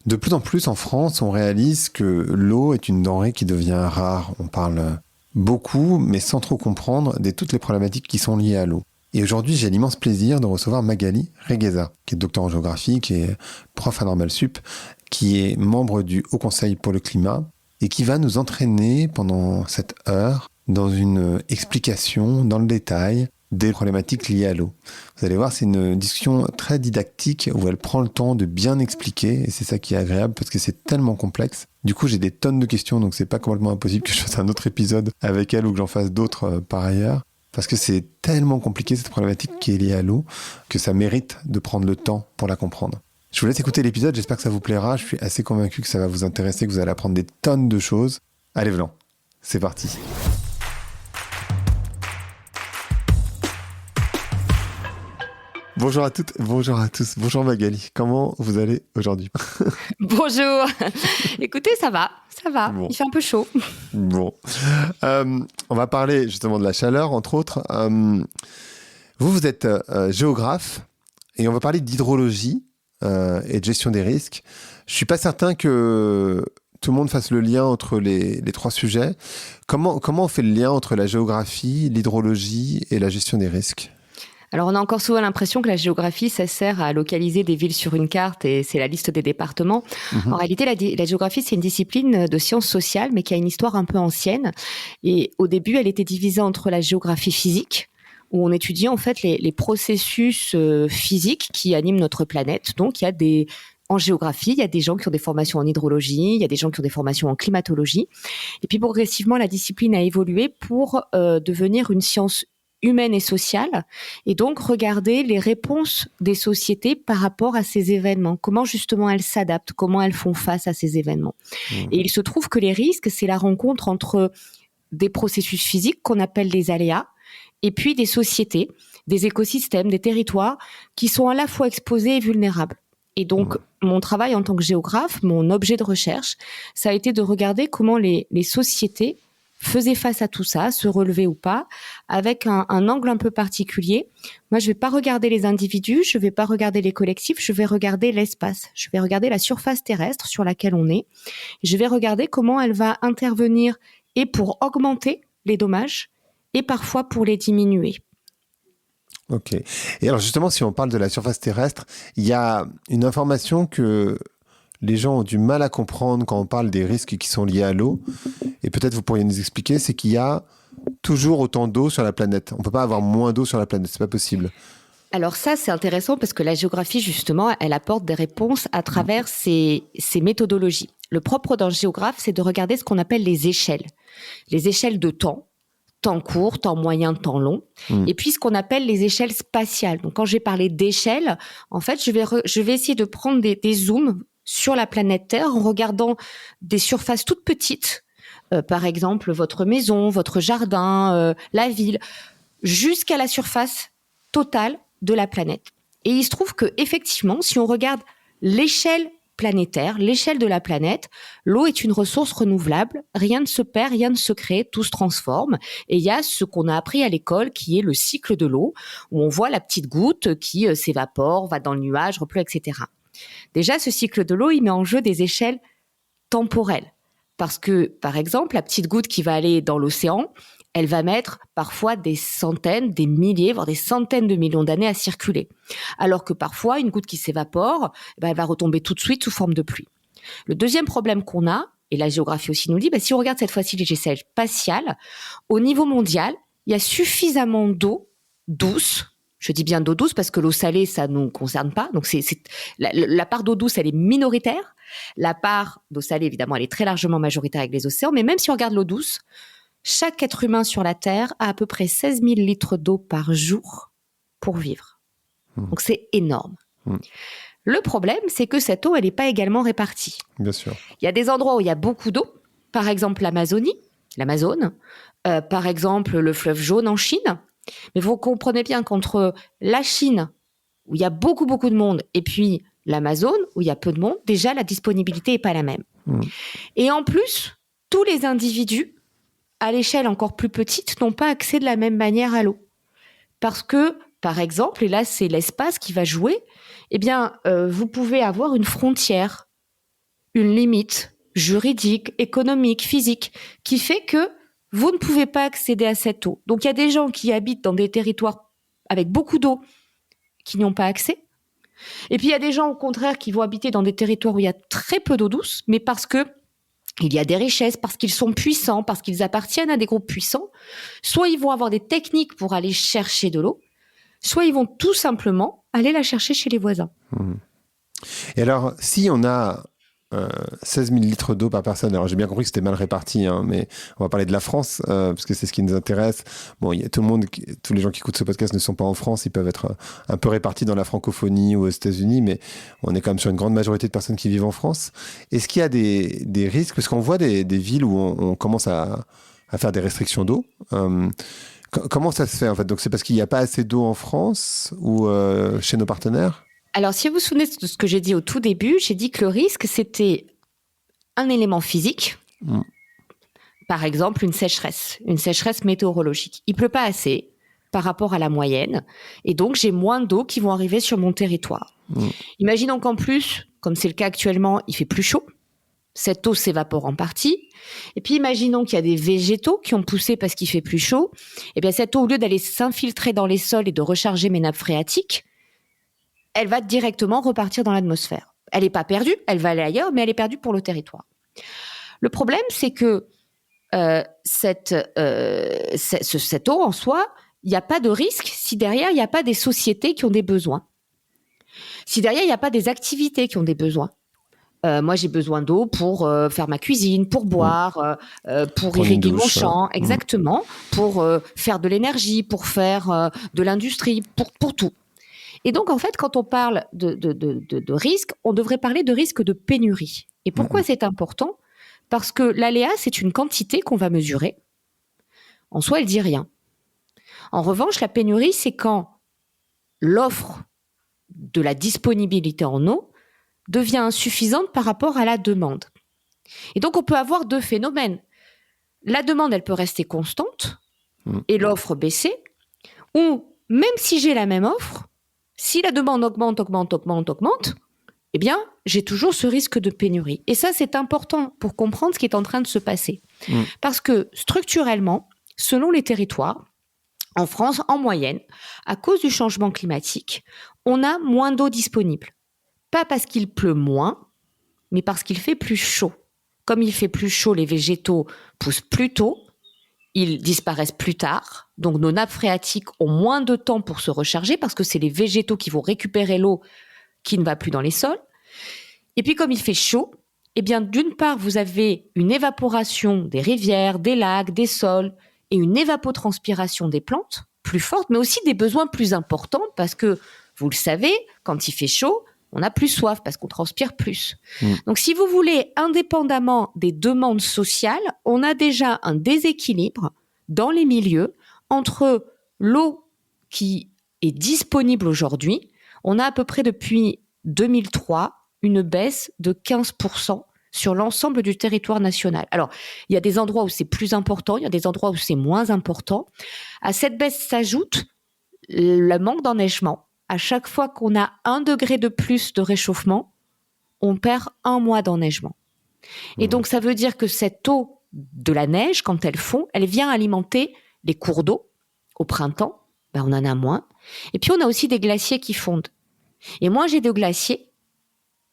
De plus en plus en France, on réalise que l'eau est une denrée qui devient rare. On parle beaucoup, mais sans trop comprendre toutes les problématiques qui sont liées à l'eau. Et aujourd'hui, j'ai l'immense plaisir de recevoir Magali Regueza, qui est docteur en géographie, qui est prof à Normal Sup, qui est membre du Haut Conseil pour le climat, et qui va nous entraîner pendant cette heure dans une explication dans le détail des problématiques liées à l'eau. Vous allez voir, c'est une discussion très didactique où elle prend le temps de bien expliquer et c'est ça qui est agréable parce que c'est tellement complexe. Du coup, j'ai des tonnes de questions, donc c'est pas complètement impossible que je fasse un autre épisode avec elle ou que j'en fasse d'autres par ailleurs. Parce que c'est tellement compliqué cette problématique qui est liée à l'eau que ça mérite de prendre le temps pour la comprendre. Je vous laisse écouter l'épisode, j'espère que ça vous plaira. Je suis assez convaincu que ça va vous intéresser, que vous allez apprendre des tonnes de choses. Allez, Vlan, c'est parti. Bonjour à toutes, bonjour à tous, bonjour Magali, comment vous allez aujourd'hui? Bonjour. Écoutez, ça va. Bon. Il fait un peu chaud. Bon, on va parler justement de la chaleur, entre autres. Vous êtes géographe et on va parler d'hydrologie et de gestion des risques. Je suis pas certain que tout le monde fasse le lien entre les trois sujets. Comment on fait le lien entre la géographie, l'hydrologie et la gestion des risques? Alors, on a encore souvent l'impression que la géographie, ça sert à localiser des villes sur une carte et c'est la liste des départements. En réalité, la géographie, c'est une discipline de sciences sociales, mais qui a une histoire un peu ancienne. Et au début, elle était divisée entre la géographie physique, où on étudiait en fait les processus physiques qui animent notre planète. Donc, en géographie, il y a des gens qui ont des formations en hydrologie, il y a des gens qui ont des formations en climatologie. Et puis, progressivement, la discipline a évolué pour devenir une science humaine et sociale, et donc regarder les réponses des sociétés par rapport à ces événements, comment justement elles s'adaptent, comment elles font face à ces événements. Et il se trouve que les risques, c'est la rencontre entre des processus physiques qu'on appelle des aléas, et puis des sociétés, des écosystèmes, des territoires qui sont à la fois exposés et vulnérables. Et donc, mon travail en tant que géographe, mon objet de recherche, ça a été de regarder comment les sociétés faisaient face à tout ça, se relever ou pas, avec un angle un peu particulier. Moi, je vais pas regarder les individus, je vais pas regarder les collectifs, je vais regarder l'espace. Je vais regarder la surface terrestre sur laquelle on est. Je vais regarder comment elle va intervenir et pour augmenter les dommages et parfois pour les diminuer. Ok. Et alors justement, si on parle de la surface terrestre, il y a une information que les gens ont du mal à comprendre quand on parle des risques qui sont liés à l'eau. Et peut-être vous pourriez nous expliquer, c'est qu'il y a toujours autant d'eau sur la planète. On ne peut pas avoir moins d'eau sur la planète, c'est pas possible. Alors ça, c'est intéressant parce que la géographie, justement, elle apporte des réponses à travers ces méthodologies. Le propre d'un géographe, c'est de regarder ce qu'on appelle les échelles. Les échelles de temps court, temps moyen, temps long, et puis ce qu'on appelle les échelles spatiales. Donc quand j'ai parlé d'échelles, en fait, je vais essayer de prendre des zooms sur la planète Terre en regardant des surfaces toutes petites, par exemple votre maison, votre jardin, la ville, jusqu'à la surface totale de la planète. Et il se trouve que effectivement, si on regarde l'échelle planétaire, l'échelle de la planète, l'eau est une ressource renouvelable, rien ne se perd, rien ne se crée, tout se transforme. Et il y a ce qu'on a appris à l'école qui est le cycle de l'eau, où on voit la petite goutte qui s'évapore, va dans le nuage, repleut, etc. Déjà, ce cycle de l'eau, il met en jeu des échelles temporelles. Parce que, par exemple, la petite goutte qui va aller dans l'océan, elle va mettre parfois des centaines, des milliers, voire des centaines de millions d'années à circuler. Alors que parfois, une goutte qui s'évapore, elle va retomber tout de suite sous forme de pluie. Le deuxième problème qu'on a, et la géographie aussi nous le dit, si on regarde cette fois-ci les échelles spatiales, au niveau mondial, il y a suffisamment d'eau douce. Je dis bien d'eau douce parce que l'eau salée, ça ne nous concerne pas. Donc, la part d'eau douce, elle est minoritaire. La part d'eau salée, évidemment, elle est très largement majoritaire avec les océans. Mais même si on regarde l'eau douce, chaque être humain sur la Terre a à peu près 16 000 litres d'eau par jour pour vivre. Donc, c'est énorme. Le problème, c'est que cette eau, elle n'est pas également répartie. Bien sûr. Il y a des endroits où il y a beaucoup d'eau. Par exemple, l'Amazone. Par exemple, le fleuve Jaune en Chine. Mais vous comprenez bien qu'entre la Chine, où il y a beaucoup, beaucoup de monde, et puis l'Amazone, où il y a peu de monde, déjà, la disponibilité n'est pas la même. Et en plus, tous les individus, à l'échelle encore plus petite, n'ont pas accès de la même manière à l'eau. Parce que, par exemple, et là, c'est l'espace qui va jouer, vous pouvez avoir une frontière une limite juridique, économique, physique, qui fait que vous ne pouvez pas accéder à cette eau. Donc il y a des gens qui habitent dans des territoires avec beaucoup d'eau qui n'y ont pas accès. Et puis il y a des gens au contraire qui vont habiter dans des territoires où il y a très peu d'eau douce, mais parce que il y a des richesses, parce qu'ils sont puissants, parce qu'ils appartiennent à des groupes puissants. Soit ils vont avoir des techniques pour aller chercher de l'eau, soit ils vont tout simplement aller la chercher chez les voisins. Et alors, si on a 16 000 litres d'eau par personne, alors j'ai bien compris que c'était mal réparti, hein, mais on va parler de la France, parce que c'est ce qui nous intéresse. Bon, il y a tous les gens qui écoutent ce podcast ne sont pas en France, ils peuvent être un peu répartis dans la francophonie ou aux États-Unis, mais on est quand même sur une grande majorité de personnes qui vivent en France. Est-ce qu'il y a des risques? Parce qu'on voit des villes où on commence à faire des restrictions d'eau. Comment ça se fait en fait? Donc c'est parce qu'il n'y a pas assez d'eau en France ou chez nos partenaires? Alors, si vous vous souvenez de ce que j'ai dit au tout début, j'ai dit que le risque, c'était un élément physique. Par exemple, une sécheresse météorologique. Il pleut pas assez par rapport à la moyenne, et donc j'ai moins d'eau qui vont arriver sur mon territoire. Imaginons qu'en plus, comme c'est le cas actuellement, il fait plus chaud. Cette eau s'évapore en partie. Et puis, imaginons qu'il y a des végétaux qui ont poussé parce qu'il fait plus chaud. Et bien, cette eau, au lieu d'aller s'infiltrer dans les sols et de recharger mes nappes phréatiques, elle va directement repartir dans l'atmosphère. Elle n'est pas perdue, elle va aller ailleurs, mais elle est perdue pour le territoire. Le problème, c'est que cette eau en soi, il n'y a pas de risque si derrière, il n'y a pas des sociétés qui ont des besoins. Si derrière, il n'y a pas des activités qui ont des besoins. Moi, j'ai besoin d'eau pour faire ma cuisine, pour boire, pour irriguer mon champ, exactement, pour faire de l'énergie, pour faire de l'industrie, pour tout. Et donc, en fait, quand on parle de risque, on devrait parler de risque de pénurie. Et pourquoi c'est important? Parce que l'aléa, c'est une quantité qu'on va mesurer. En soi, elle dit rien. En revanche, la pénurie, c'est quand l'offre de la disponibilité en eau devient insuffisante par rapport à la demande. Et donc, on peut avoir deux phénomènes. La demande, elle peut rester constante et l'offre baisser. Ou, même si j'ai la même offre, si la demande augmente, eh bien, j'ai toujours ce risque de pénurie. Et ça, c'est important pour comprendre ce qui est en train de se passer. Parce que, structurellement, selon les territoires, en France, en moyenne, à cause du changement climatique, on a moins d'eau disponible. Pas parce qu'il pleut moins, mais parce qu'il fait plus chaud. Comme il fait plus chaud, les végétaux poussent plus tôt, ils disparaissent plus tard. Donc nos nappes phréatiques ont moins de temps pour se recharger parce que c'est les végétaux qui vont récupérer l'eau qui ne va plus dans les sols. Et puis comme il fait chaud, eh bien d'une part vous avez une évaporation des rivières, des lacs, des sols et une évapotranspiration des plantes plus forte, mais aussi des besoins plus importants parce que vous le savez, quand il fait chaud, on a plus soif parce qu'on transpire plus. Donc, si vous voulez, indépendamment des demandes sociales, on a déjà un déséquilibre dans les milieux entre l'eau qui est disponible aujourd'hui. On a à peu près depuis 2003 une baisse de 15% sur l'ensemble du territoire national. Alors, il y a des endroits où c'est plus important, il y a des endroits où c'est moins important. À cette baisse s'ajoute le manque d'enneigement. À chaque fois qu'on a 1 degré de plus de réchauffement, on perd 1 mois d'enneigement. Et donc, ça veut dire que cette eau de la neige, quand elle fond, elle vient alimenter les cours d'eau. Au printemps, ben on en a moins. Et puis, on a aussi des glaciers qui fondent. Et moins j'ai de glaciers,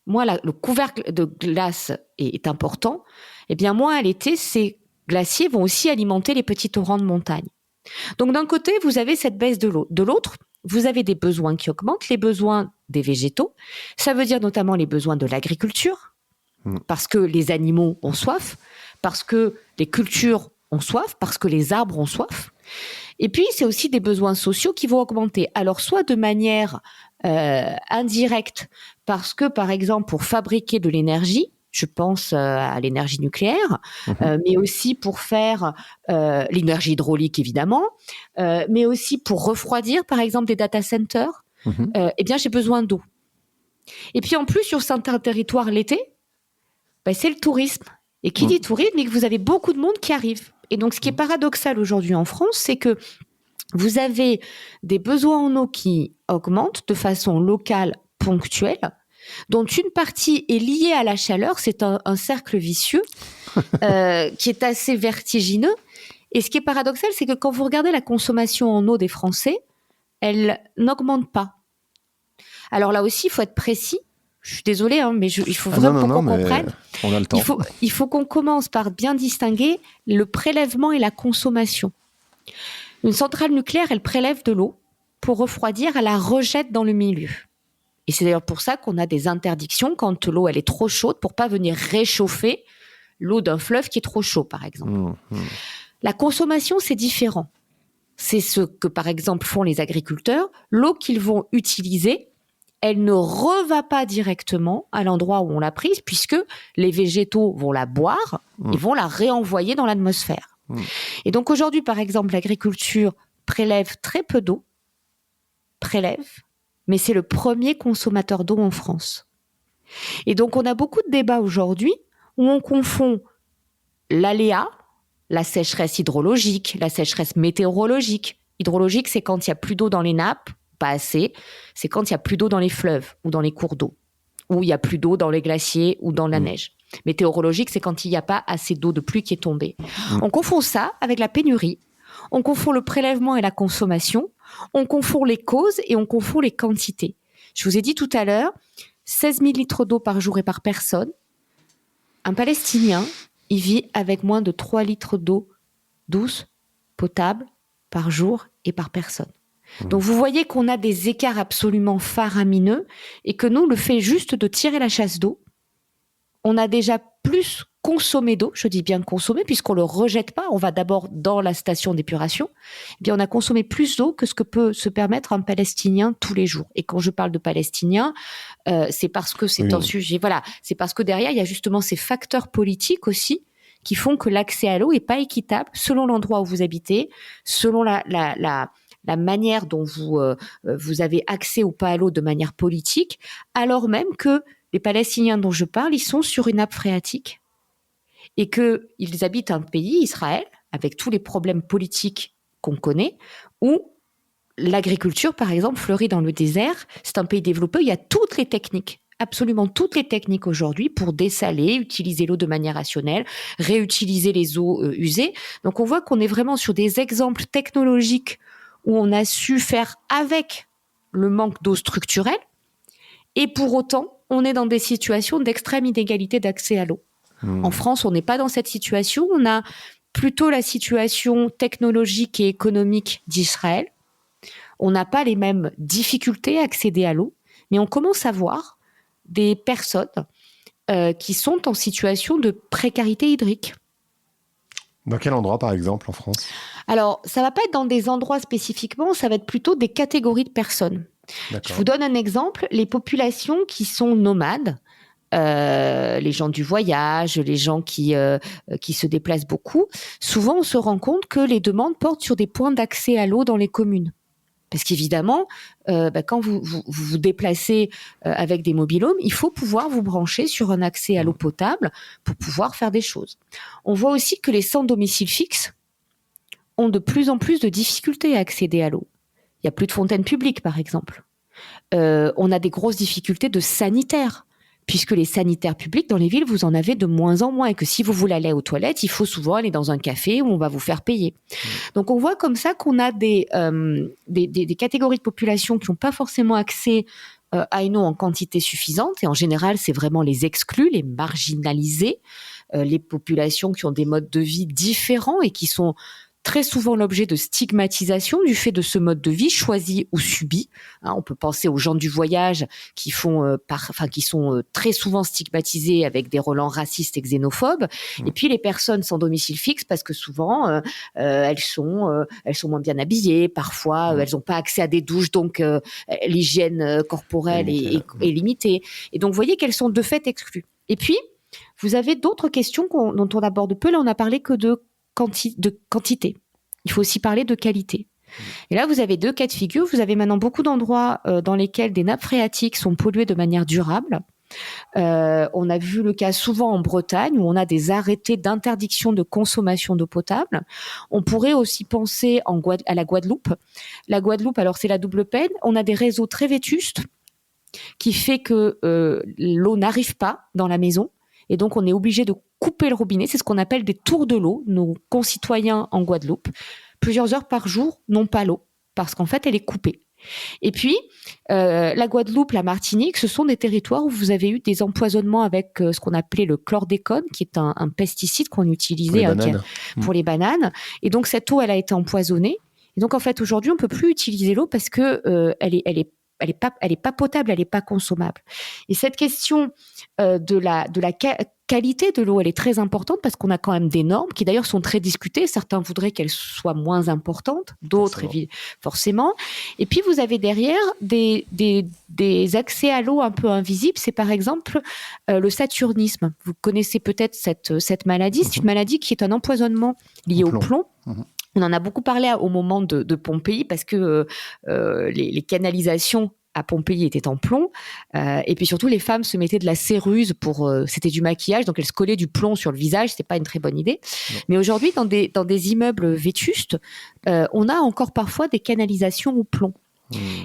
moins le couvercle de glace est important, et bien moins à l'été, ces glaciers vont aussi alimenter les petits torrents de montagne. Donc, d'un côté, vous avez cette baisse de l'eau. De l'autre, vous avez des besoins qui augmentent, les besoins des végétaux. Ça veut dire notamment les besoins de l'agriculture, parce que les animaux ont soif, parce que les cultures ont soif, parce que les arbres ont soif. Et puis, c'est aussi des besoins sociaux qui vont augmenter. Alors, soit de manière indirecte, parce que, par exemple, pour fabriquer de l'énergie, je pense à l'énergie nucléaire, mais aussi pour faire l'énergie hydraulique, évidemment, mais aussi pour refroidir, par exemple, des data centers, eh bien, j'ai besoin d'eau. Et puis, en plus, sur certains territoires, l'été, ben, c'est le tourisme. Et qui dit tourisme, c'est que vous avez beaucoup de monde qui arrive. Et donc, ce qui est paradoxal aujourd'hui en France, c'est que vous avez des besoins en eau qui augmentent de façon locale, ponctuelle, dont une partie est liée à la chaleur. C'est un cercle vicieux qui est assez vertigineux. Et ce qui est paradoxal, c'est que quand vous regardez la consommation en eau des Français, elle n'augmente pas. Alors là aussi, il faut être précis. Je suis désolée, mais il faut vraiment qu'on comprenne. On a le temps. Il faut qu'on commence par bien distinguer le prélèvement et la consommation. Une centrale nucléaire, elle prélève de l'eau pour refroidir, elle la rejette dans le milieu. Et c'est d'ailleurs pour ça qu'on a des interdictions quand l'eau elle est trop chaude pour pas venir réchauffer l'eau d'un fleuve qui est trop chaud, par exemple. La consommation, c'est différent. C'est ce que, par exemple, font les agriculteurs. L'eau qu'ils vont utiliser, elle ne reva pas directement à l'endroit où on l'a prise, puisque les végétaux vont la boire et vont la réenvoyer dans l'atmosphère. Et donc aujourd'hui, par exemple, l'agriculture prélève très peu d'eau, mais c'est le premier consommateur d'eau en France. Et donc on a beaucoup de débats aujourd'hui où on confond l'aléa, la sécheresse hydrologique, la sécheresse météorologique. Hydrologique, c'est quand il n'y a plus d'eau dans les nappes, pas assez. C'est quand il n'y a plus d'eau dans les fleuves ou dans les cours d'eau, ou il n'y a plus d'eau dans les glaciers ou dans la neige. Météorologique, c'est quand il n'y a pas assez d'eau de pluie qui est tombée. On confond ça avec la pénurie. On confond le prélèvement et la consommation. On confond les causes et on confond les quantités. Je vous ai dit tout à l'heure, 16 000 litres d'eau par jour et par personne. Un Palestinien, il vit avec moins de 3 litres d'eau douce, potable, par jour et par personne. Donc vous voyez qu'on a des écarts absolument faramineux et que nous, le fait juste de tirer la chasse d'eau, on a déjà plus consommé d'eau, je dis bien consommé, puisqu'on ne le rejette pas, on va d'abord dans la station d'épuration, eh bien on a consommé plus d'eau que ce que peut se permettre un Palestinien tous les jours. Et quand je parle de Palestinien, c'est parce que c'est un sujet, voilà, c'est parce que derrière, il y a justement ces facteurs politiques aussi qui font que l'accès à l'eau n'est pas équitable selon l'endroit où vous habitez, selon la manière dont vous avez accès ou pas à l'eau de manière politique, alors même que les Palestiniens dont je parle, ils sont sur une nappe phréatique et qu'ils habitent un pays, Israël, avec tous les problèmes politiques qu'on connaît, où l'agriculture, par exemple, fleurit dans le désert. C'est un pays développé où il y a toutes les techniques, absolument toutes les techniques aujourd'hui pour dessaler, utiliser l'eau de manière rationnelle, réutiliser les eaux usées. Donc on voit qu'on est vraiment sur des exemples technologiques où on a su faire avec le manque d'eau structurelle, et pour autant, on est dans des situations d'extrême inégalité d'accès à l'eau. En France, on n'est pas dans cette situation, on a plutôt la situation technologique et économique d'Israël. On n'a pas les mêmes difficultés à accéder à l'eau, mais on commence à voir des personnes qui sont en situation de précarité hydrique. Dans quel endroit, par exemple, en France ? Alors, ça ne va pas être dans des endroits spécifiquement, ça va être plutôt des catégories de personnes. D'accord. Je vous donne un exemple. Les populations qui sont nomades, les gens du voyage, les gens qui se déplacent beaucoup, souvent on se rend compte que les demandes portent sur des points d'accès à l'eau dans les communes. Parce qu'évidemment, quand vous vous déplacez avec des mobil-homes, il faut pouvoir vous brancher sur un accès à l'eau potable pour pouvoir faire des choses. On voit aussi que les sans domicile fixe ont de plus en plus de difficultés à accéder à l'eau. Il n'y a plus de fontaines publiques, par exemple. On a des grosses difficultés de sanitaires, puisque les sanitaires publics dans les villes, vous en avez de moins en moins, et que si vous voulez aller aux toilettes, il faut souvent aller dans un café où on va vous faire payer. Donc on voit comme ça qu'on a des catégories de population qui n'ont pas forcément accès à une eau en quantité suffisante, et en général, c'est vraiment les exclus, les marginalisés, les populations qui ont des modes de vie différents et qui sont très souvent l'objet de stigmatisation du fait de ce mode de vie choisi ou subi. On peut penser aux gens du voyage qui sont très souvent stigmatisés avec des relents racistes et xénophobes. Et puis les personnes sans domicile fixe, parce que souvent elles sont moins bien habillées, parfois elles n'ont pas accès à des douches, donc l'hygiène corporelle est limitée. Et donc vous voyez qu'elles sont de fait exclues. Et puis vous avez d'autres questions dont on aborde peu. Là, on n'a parlé que de quantité. Il faut aussi parler de qualité. Et là, vous avez deux cas de figure. Vous avez maintenant beaucoup d'endroits dans lesquels des nappes phréatiques sont polluées de manière durable. On a vu le cas souvent en Bretagne où on a des arrêtés d'interdiction de consommation d'eau potable. On pourrait aussi penser à la Guadeloupe. La Guadeloupe, alors c'est la double peine. On a des réseaux très vétustes qui fait que l'eau n'arrive pas dans la maison. Et donc, on est obligé de couper le robinet. C'est ce qu'on appelle des tours de l'eau. Nos concitoyens en Guadeloupe, plusieurs heures par jour, n'ont pas l'eau parce qu'en fait, elle est coupée. Et puis, la Guadeloupe, la Martinique, ce sont des territoires où vous avez eu des empoisonnements avec ce qu'on appelait le chlordécone, qui est un pesticide qu'on utilisait pour les bananes. Et donc, cette eau, elle a été empoisonnée. Et donc, en fait, aujourd'hui, on peut plus utiliser l'eau parce que elle est pas potable, elle est pas consommable. Et cette question de la qualité de l'eau, elle est très importante parce qu'on a quand même des normes qui d'ailleurs sont très discutées. Certains voudraient qu'elles soient moins importantes, d'autres forcément. Et puis vous avez derrière des accès à l'eau un peu invisibles. C'est par exemple le saturnisme. Vous connaissez peut-être cette maladie. C'est une maladie qui est un empoisonnement lié au plomb. On en a beaucoup parlé au moment de Pompéi parce que les canalisations à Pompéi étaient en plomb. Et puis surtout, les femmes se mettaient de la céruse c'était du maquillage, donc elles se collaient du plomb sur le visage. C'était pas une très bonne idée. Non. Mais aujourd'hui, dans des immeubles vétustes, on a encore parfois des canalisations au plomb.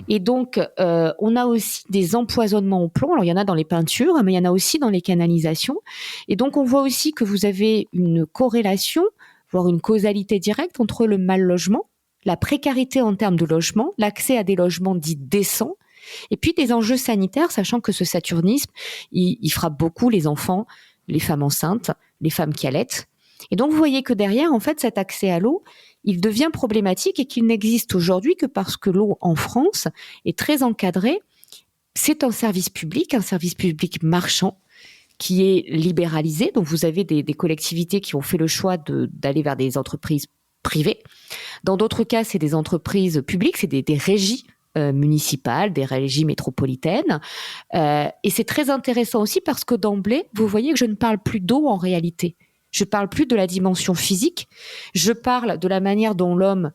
Et donc, on a aussi des empoisonnements au plomb. Alors, il y en a dans les peintures, mais il y en a aussi dans les canalisations. Et donc, on voit aussi que vous avez une corrélation, voire une causalité directe entre le mal logement, la précarité en termes de logement, l'accès à des logements dits décents, et puis des enjeux sanitaires, sachant que ce saturnisme, il frappe beaucoup les enfants, les femmes enceintes, les femmes qui allaitent. Et donc, vous voyez que derrière, en fait, cet accès à l'eau, il devient problématique et qu'il n'existe aujourd'hui que parce que l'eau en France est très encadrée. C'est un service public marchand, qui est libéralisé. Donc, vous avez des collectivités qui ont fait le choix d'aller vers des entreprises privées. Dans d'autres cas, c'est des entreprises publiques, c'est des régies municipales, des régies métropolitaines. Et c'est très intéressant aussi parce que d'emblée, vous voyez que je ne parle plus d'eau en réalité. Je parle plus de la dimension physique. Je parle de la manière dont l'homme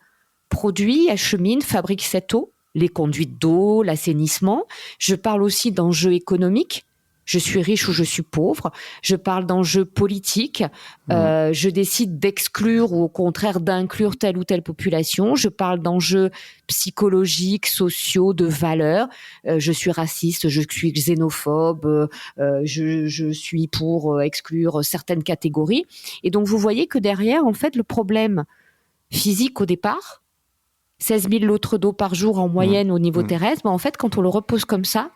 produit, achemine, fabrique cette eau, les conduites d'eau, l'assainissement. Je parle aussi d'enjeux économiques. Je suis riche ou je suis pauvre. Je parle d'enjeux politiques. Je décide d'exclure ou au contraire d'inclure telle ou telle population. Je parle d'enjeux psychologiques, sociaux, de valeurs. Je suis raciste, je suis xénophobe, je suis pour exclure certaines catégories. Et donc, vous voyez que derrière, en fait, le problème physique au départ, 16 000 litres d'eau par jour en moyenne au niveau terrestre, mais en fait, quand on le repose comme ça,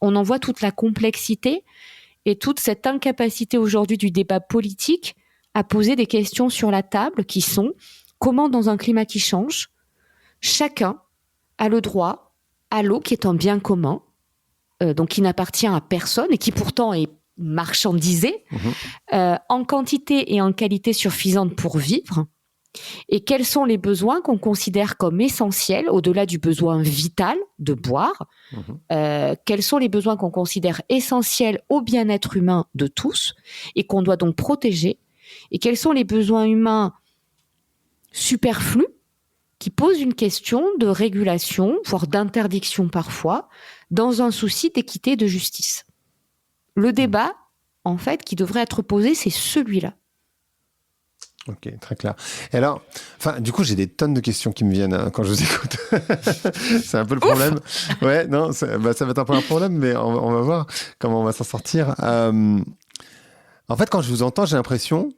on en voit toute la complexité et toute cette incapacité aujourd'hui du débat politique à poser des questions sur la table qui sont comment, dans un climat qui change, chacun a le droit à l'eau qui est un bien commun, donc qui n'appartient à personne et qui pourtant est marchandisé en quantité et en qualité suffisante pour vivre. Et quels sont les besoins qu'on considère comme essentiels, au-delà du besoin vital de boire, quels sont les besoins qu'on considère essentiels au bien-être humain de tous et qu'on doit donc protéger, et quels sont les besoins humains superflus qui posent une question de régulation, voire d'interdiction parfois, dans un souci d'équité et de justice. Le débat, en fait, qui devrait être posé, c'est celui-là. Ok, très clair. Et alors, du coup, j'ai des tonnes de questions qui me viennent quand je vous écoute. C'est un peu le problème. Ouais, non, ça va être un peu un problème, mais on va voir comment on va s'en sortir. En fait, quand je vous entends, j'ai l'impression,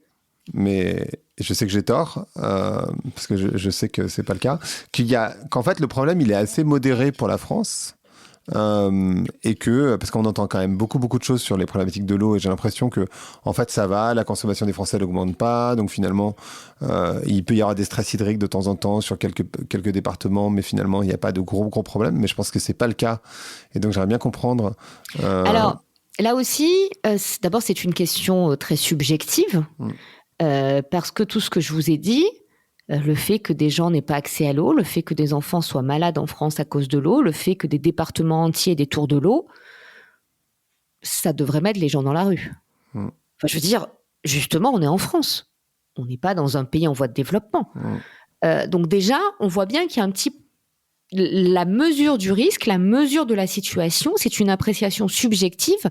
mais je sais que j'ai tort, parce que je sais que c'est pas le cas, qu'en fait, le problème, il est assez modéré pour la France. Et parce qu'on entend quand même beaucoup de choses sur les problématiques de l'eau, et j'ai l'impression que en fait ça va, la consommation des Français n'augmente pas, donc finalement il peut y avoir des stress hydriques de temps en temps sur quelques départements, mais finalement il n'y a pas de gros problèmes. Mais je pense que c'est pas le cas, et donc j'aimerais bien comprendre. Alors là aussi, d'abord c'est une question très subjective, parce que tout ce que je vous ai dit, le fait que des gens n'aient pas accès à l'eau, le fait que des enfants soient malades en France à cause de l'eau, le fait que des départements entiers aient des tours de l'eau, ça devrait mettre les gens dans la rue. Enfin, je veux dire, justement, on est en France. On n'est pas dans un pays en voie de développement. Donc déjà, on voit bien qu'il y a la mesure du risque, la mesure de la situation, c'est une appréciation subjective.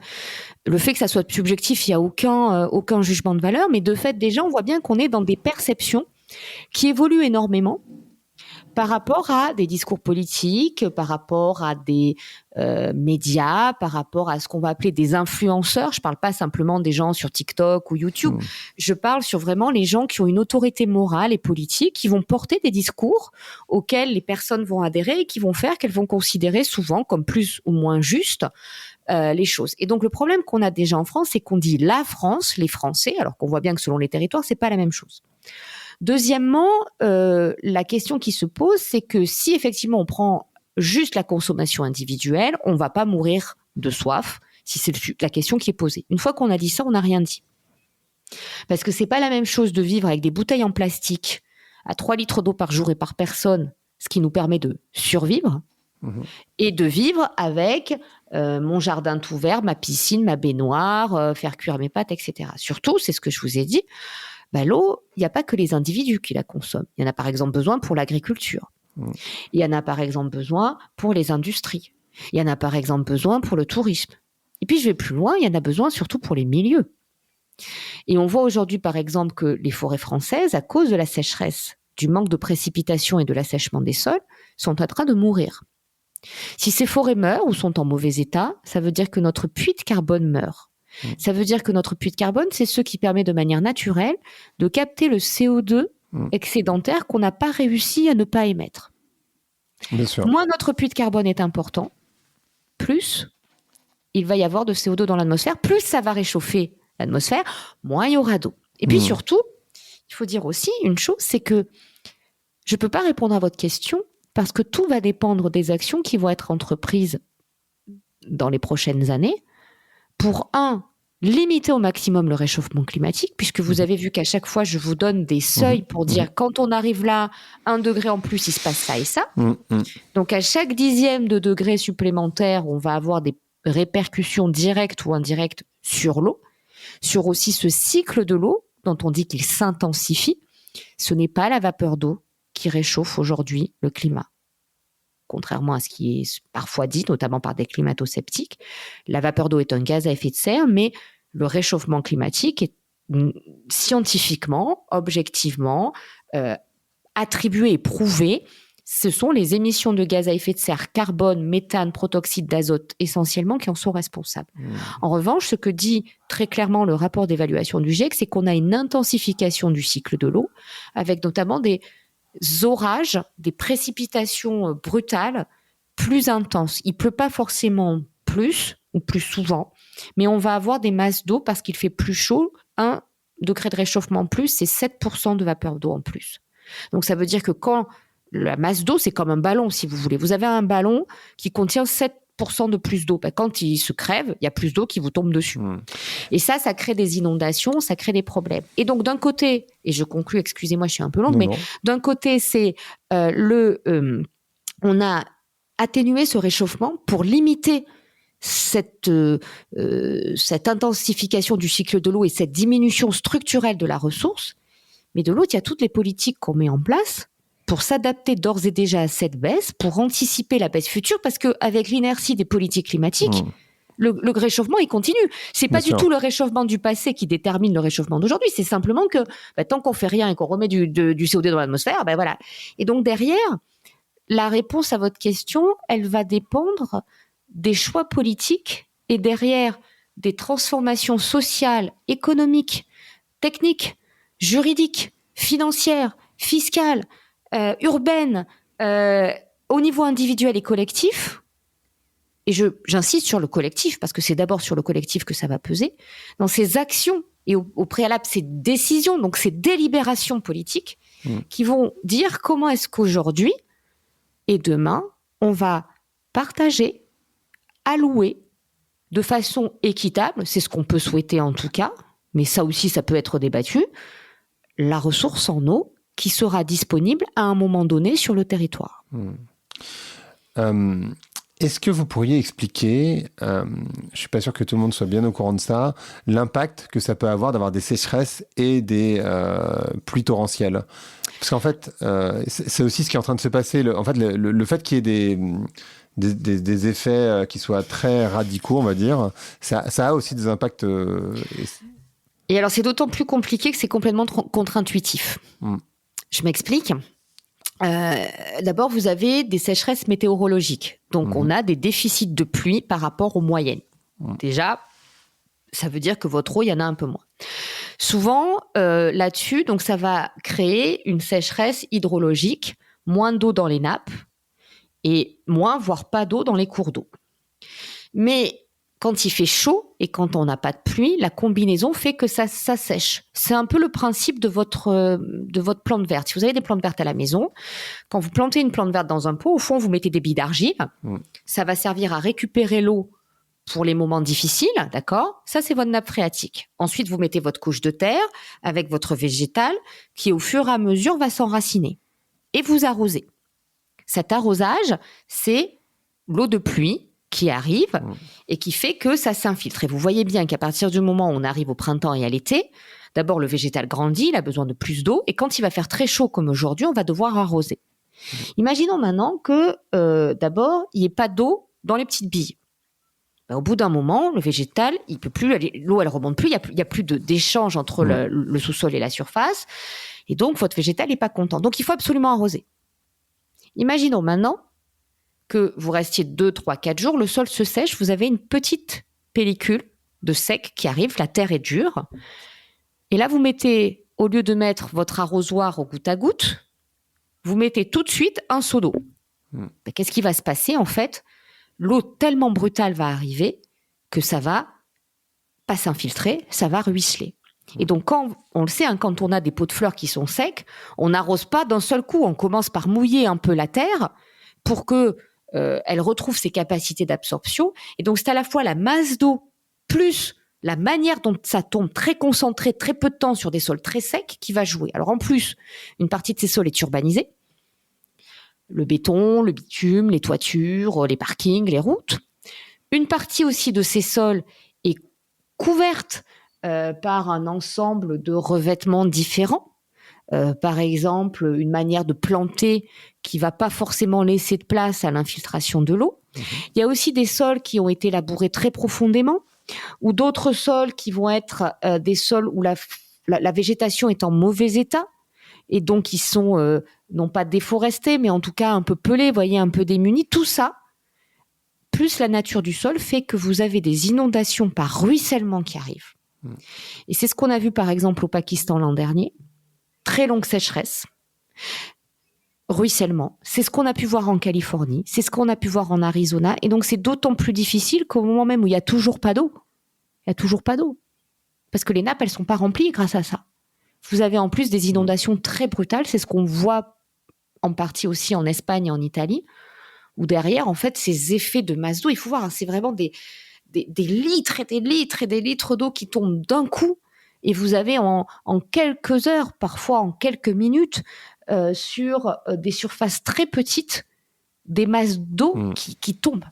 Le fait que ça soit subjectif, il n'y a aucun jugement de valeur, mais de fait, déjà, on voit bien qu'on est dans des perceptions qui évoluent énormément, par rapport à des discours politiques, par rapport à des médias, par rapport à ce qu'on va appeler des influenceurs. Je parle pas simplement des gens sur TikTok ou YouTube. Je parle sur vraiment les gens qui ont une autorité morale et politique, qui vont porter des discours auxquels les personnes vont adhérer et qui vont faire qu'elles vont considérer souvent comme plus ou moins justes les choses. Et donc le problème qu'on a déjà en France, c'est qu'on dit la France, les Français, alors qu'on voit bien que selon les territoires, c'est pas la même chose. Deuxièmement, la question qui se pose, c'est que si effectivement on prend juste la consommation individuelle, on va pas mourir de soif, si c'est la question qui est posée. Une fois qu'on a dit ça, on n'a rien dit. Parce que c'est pas la même chose de vivre avec des bouteilles en plastique à 3 litres d'eau par jour et par personne, ce qui nous permet de survivre, et de vivre avec mon jardin tout vert, ma piscine, ma baignoire, faire cuire mes pâtes, etc. Surtout, c'est ce que je vous ai dit, l'eau, il n'y a pas que les individus qui la consomment. Il y en a par exemple besoin pour l'agriculture. Il y en a par exemple besoin pour les industries. Il y en a par exemple besoin pour le tourisme. Et puis je vais plus loin, il y en a besoin surtout pour les milieux. Et on voit aujourd'hui par exemple que les forêts françaises, à cause de la sécheresse, du manque de précipitations et de l'assèchement des sols, sont en train de mourir. Si ces forêts meurent ou sont en mauvais état, ça veut dire que notre puits de carbone meurt. Ça veut dire que notre puits de carbone, c'est ce qui permet de manière naturelle de capter le CO2 excédentaire qu'on n'a pas réussi à ne pas émettre. Bien sûr. Moins notre puits de carbone est important, plus il va y avoir de CO2 dans l'atmosphère, plus ça va réchauffer l'atmosphère, moins il y aura d'eau. Et puis surtout, il faut dire aussi une chose, c'est que je ne peux pas répondre à votre question parce que tout va dépendre des actions qui vont être entreprises dans les prochaines années pour, limiter au maximum le réchauffement climatique, puisque vous avez vu qu'à chaque fois, je vous donne des seuils pour dire quand on arrive là, 1 degré en plus, il se passe ça et ça. Donc, à chaque 10e de degré supplémentaire, on va avoir des répercussions directes ou indirectes sur l'eau, sur aussi ce cycle de l'eau dont on dit qu'il s'intensifie. Ce n'est pas la vapeur d'eau qui réchauffe aujourd'hui le climat. Contrairement à ce qui est parfois dit, notamment par des climato-sceptiques, la vapeur d'eau est un gaz à effet de serre, mais le réchauffement climatique est scientifiquement, objectivement, attribué et prouvé. Ce sont les émissions de gaz à effet de serre, carbone, méthane, protoxyde d'azote, essentiellement, qui en sont responsables. En revanche, ce que dit très clairement le rapport d'évaluation du GIEC, c'est qu'on a une intensification du cycle de l'eau, avec notamment des orages, des précipitations brutales, plus intenses. Il pleut pas forcément plus ou plus souvent, mais on va avoir des masses d'eau parce qu'il fait plus chaud. 1 degré de réchauffement en plus, c'est 7% de vapeur d'eau en plus. Donc ça veut dire que quand la masse d'eau, c'est comme un ballon, si vous voulez. Vous avez un ballon qui contient 7% de plus d'eau. Quand il se crève, il y a plus d'eau qui vous tombe dessus. Et ça crée des inondations, ça crée des problèmes. Et donc, d'un côté, et je conclus, excusez-moi, je suis un peu longue, mais d'un côté, c'est on a atténué ce réchauffement pour limiter cette intensification du cycle de l'eau et cette diminution structurelle de la ressource. Mais de l'autre, il y a toutes les politiques qu'on met en place pour s'adapter d'ores et déjà à cette baisse, pour anticiper la baisse future, parce qu'avec l'inertie des politiques climatiques, le réchauffement, il continue. C'est pas du tout le réchauffement du passé qui détermine le réchauffement d'aujourd'hui, c'est simplement que tant qu'on fait rien et qu'on remet du CO2 dans l'atmosphère, voilà. Et donc derrière, la réponse à votre question, elle va dépendre des choix politiques et derrière des transformations sociales, économiques, techniques, juridiques, financières, fiscales, urbaine, au niveau individuel et collectif, et j'insiste sur le collectif, parce que c'est d'abord sur le collectif que ça va peser, dans ces actions et au préalable ces décisions, donc ces délibérations politiques, qui vont dire comment est-ce qu'aujourd'hui et demain, on va partager, allouer de façon équitable, c'est ce qu'on peut souhaiter en tout cas, mais ça aussi ça peut être débattu, la ressource en eau qui sera disponible à un moment donné sur le territoire. Est-ce que vous pourriez expliquer, je ne suis pas sûr que tout le monde soit bien au courant de ça, l'impact que ça peut avoir d'avoir des sécheresses et des pluies torrentielles ? Parce qu'en fait, c'est aussi ce qui est en train de se passer. Le fait qu'il y ait des effets qui soient très radicaux, on va dire, ça a aussi des impacts... Et alors, c'est d'autant plus compliqué que c'est complètement contre-intuitif. Je m'explique. D'abord, vous avez des sécheresses météorologiques. Donc, Mhm. on a des déficits de pluie par rapport aux moyennes. Mhm. Déjà, ça veut dire que votre eau, il y en a un peu moins. Souvent, là-dessus, donc ça va créer une sécheresse hydrologique, moins d'eau dans les nappes et moins, voire pas d'eau dans les cours d'eau. Mais quand il fait chaud et quand on n'a pas de pluie, la combinaison fait que ça sèche. C'est un peu le principe de votre plante verte. Si vous avez des plantes vertes à la maison, quand vous plantez une plante verte dans un pot, au fond, vous mettez des billes d'argile. Ça va servir à récupérer l'eau pour les moments difficiles, d'accord ? Ça, c'est votre nappe phréatique. Ensuite, vous mettez votre couche de terre avec votre végétal qui, au fur et à mesure, va s'enraciner. Et vous arrosez. Cet arrosage, c'est l'eau de pluie qui arrive et qui fait que ça s'infiltre. Et vous voyez bien qu'à partir du moment où on arrive au printemps et à l'été, d'abord, le végétal grandit, il a besoin de plus d'eau. Et quand il va faire très chaud comme aujourd'hui, on va devoir arroser. Imaginons maintenant que, d'abord, il n'y ait pas d'eau dans les petites billes. Au bout d'un moment, le végétal, il peut plus, l'eau, elle remonte plus, il y a plus d'échange entre le sous-sol et la surface. Et donc, votre végétal n'est pas content. Donc, il faut absolument arroser. Imaginons maintenant que vous restiez 2, 3, 4 jours, le sol se sèche, vous avez une petite pellicule de sec qui arrive, la terre est dure. Et là, vous mettez, au lieu de mettre votre arrosoir au goutte à goutte, vous mettez tout de suite un seau d'eau. Qu'est-ce qui va se passer en fait ? L'eau tellement brutale va arriver que ça va pas s'infiltrer, ça va ruisseler. Et donc, quand on le sait, quand on a des pots de fleurs qui sont secs, on n'arrose pas d'un seul coup. On commence par mouiller un peu la terre pour que elle retrouve ses capacités d'absorption. Et donc, c'est à la fois la masse d'eau plus la manière dont ça tombe très concentré, très peu de temps sur des sols très secs qui va jouer. Alors, en plus, une partie de ces sols est urbanisée. Le béton, le bitume, les toitures, les parkings, les routes. Une partie aussi de ces sols est couverte par un ensemble de revêtements différents. Par exemple, une manière de planter qui ne va pas forcément laisser de place à l'infiltration de l'eau. Il y a aussi des sols qui ont été labourés très profondément, ou d'autres sols qui vont être des sols où la végétation est en mauvais état, et donc ils sont non pas déforestés, mais en tout cas un peu pelés, voyez, un peu démunis. Tout ça, plus la nature du sol, fait que vous avez des inondations par ruissellement qui arrivent. Et c'est ce qu'on a vu par exemple au Pakistan l'an dernier. Très longue sécheresse, ruissellement. C'est ce qu'on a pu voir en Californie, c'est ce qu'on a pu voir en Arizona. Et donc c'est d'autant plus difficile qu'au moment même où il n'y a toujours pas d'eau, parce que les nappes, elles ne sont pas remplies grâce à ça. Vous avez en plus des inondations très brutales, c'est ce qu'on voit en partie aussi en Espagne et en Italie, où derrière, en fait, ces effets de masse d'eau, il faut voir, c'est vraiment des litres et des litres et des litres d'eau qui tombent d'un coup, et vous avez en quelques heures, parfois en quelques minutes, sur des surfaces très petites, des masses d'eau qui tombent.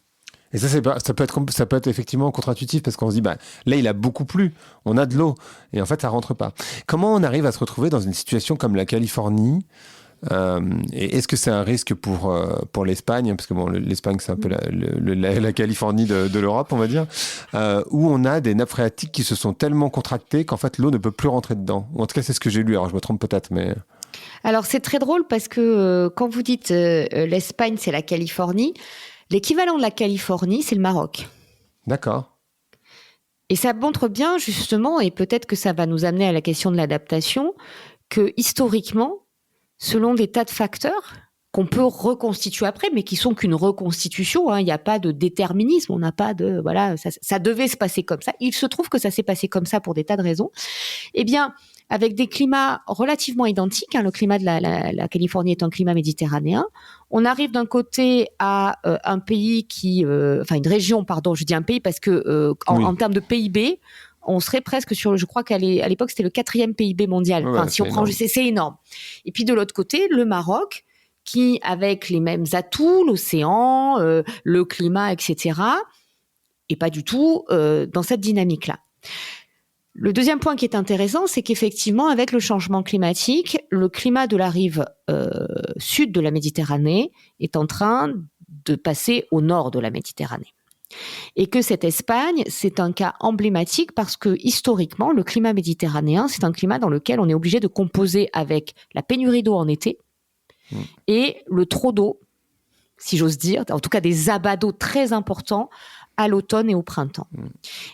Et ça peut être effectivement contre-intuitif parce qu'on se dit, là, il a beaucoup plu, on a de l'eau, et en fait, ça rentre pas. Comment on arrive à se retrouver dans une situation comme la Californie ? Et est-ce que c'est un risque pour l'Espagne, parce que l'Espagne c'est un peu la Californie de l'Europe, on va dire, où on a des nappes phréatiques qui se sont tellement contractées qu'en fait l'eau ne peut plus rentrer dedans. Ou en tout cas c'est ce que j'ai lu, alors je me trompe peut-être, mais... Alors c'est très drôle parce que quand vous dites l'Espagne c'est la Californie, l'équivalent de la Californie c'est le Maroc. D'accord. Et ça montre bien justement, et peut-être que ça va nous amener à la question de l'adaptation, que historiquement, selon des tas de facteurs qu'on peut reconstituer après, mais qui sont qu'une reconstitution. Il n'y a pas de déterminisme, on n'a pas de... Voilà, ça devait se passer comme ça. Il se trouve que ça s'est passé comme ça pour des tas de raisons. Eh bien, avec des climats relativement identiques, le climat de la Californie est un climat méditerranéen, on arrive d'un côté à un pays une région, pardon, je dis un pays parce que en termes de PIB, on serait presque sur, je crois qu'à l'époque, c'était le 4e PIB mondial. Ouais, si on prend, c'est énorme. Et puis de l'autre côté, le Maroc, qui, avec les mêmes atouts, l'océan, le climat, etc., et pas du tout dans cette dynamique-là. Le deuxième point qui est intéressant, c'est qu'effectivement, avec le changement climatique, le climat de la rive sud de la Méditerranée est en train de passer au nord de la Méditerranée. Et que cette Espagne, c'est un cas emblématique parce que historiquement, le climat méditerranéen, c'est un climat dans lequel on est obligé de composer avec la pénurie d'eau en été et le trop d'eau, si j'ose dire, en tout cas des abats d'eau très importants à l'automne et au printemps.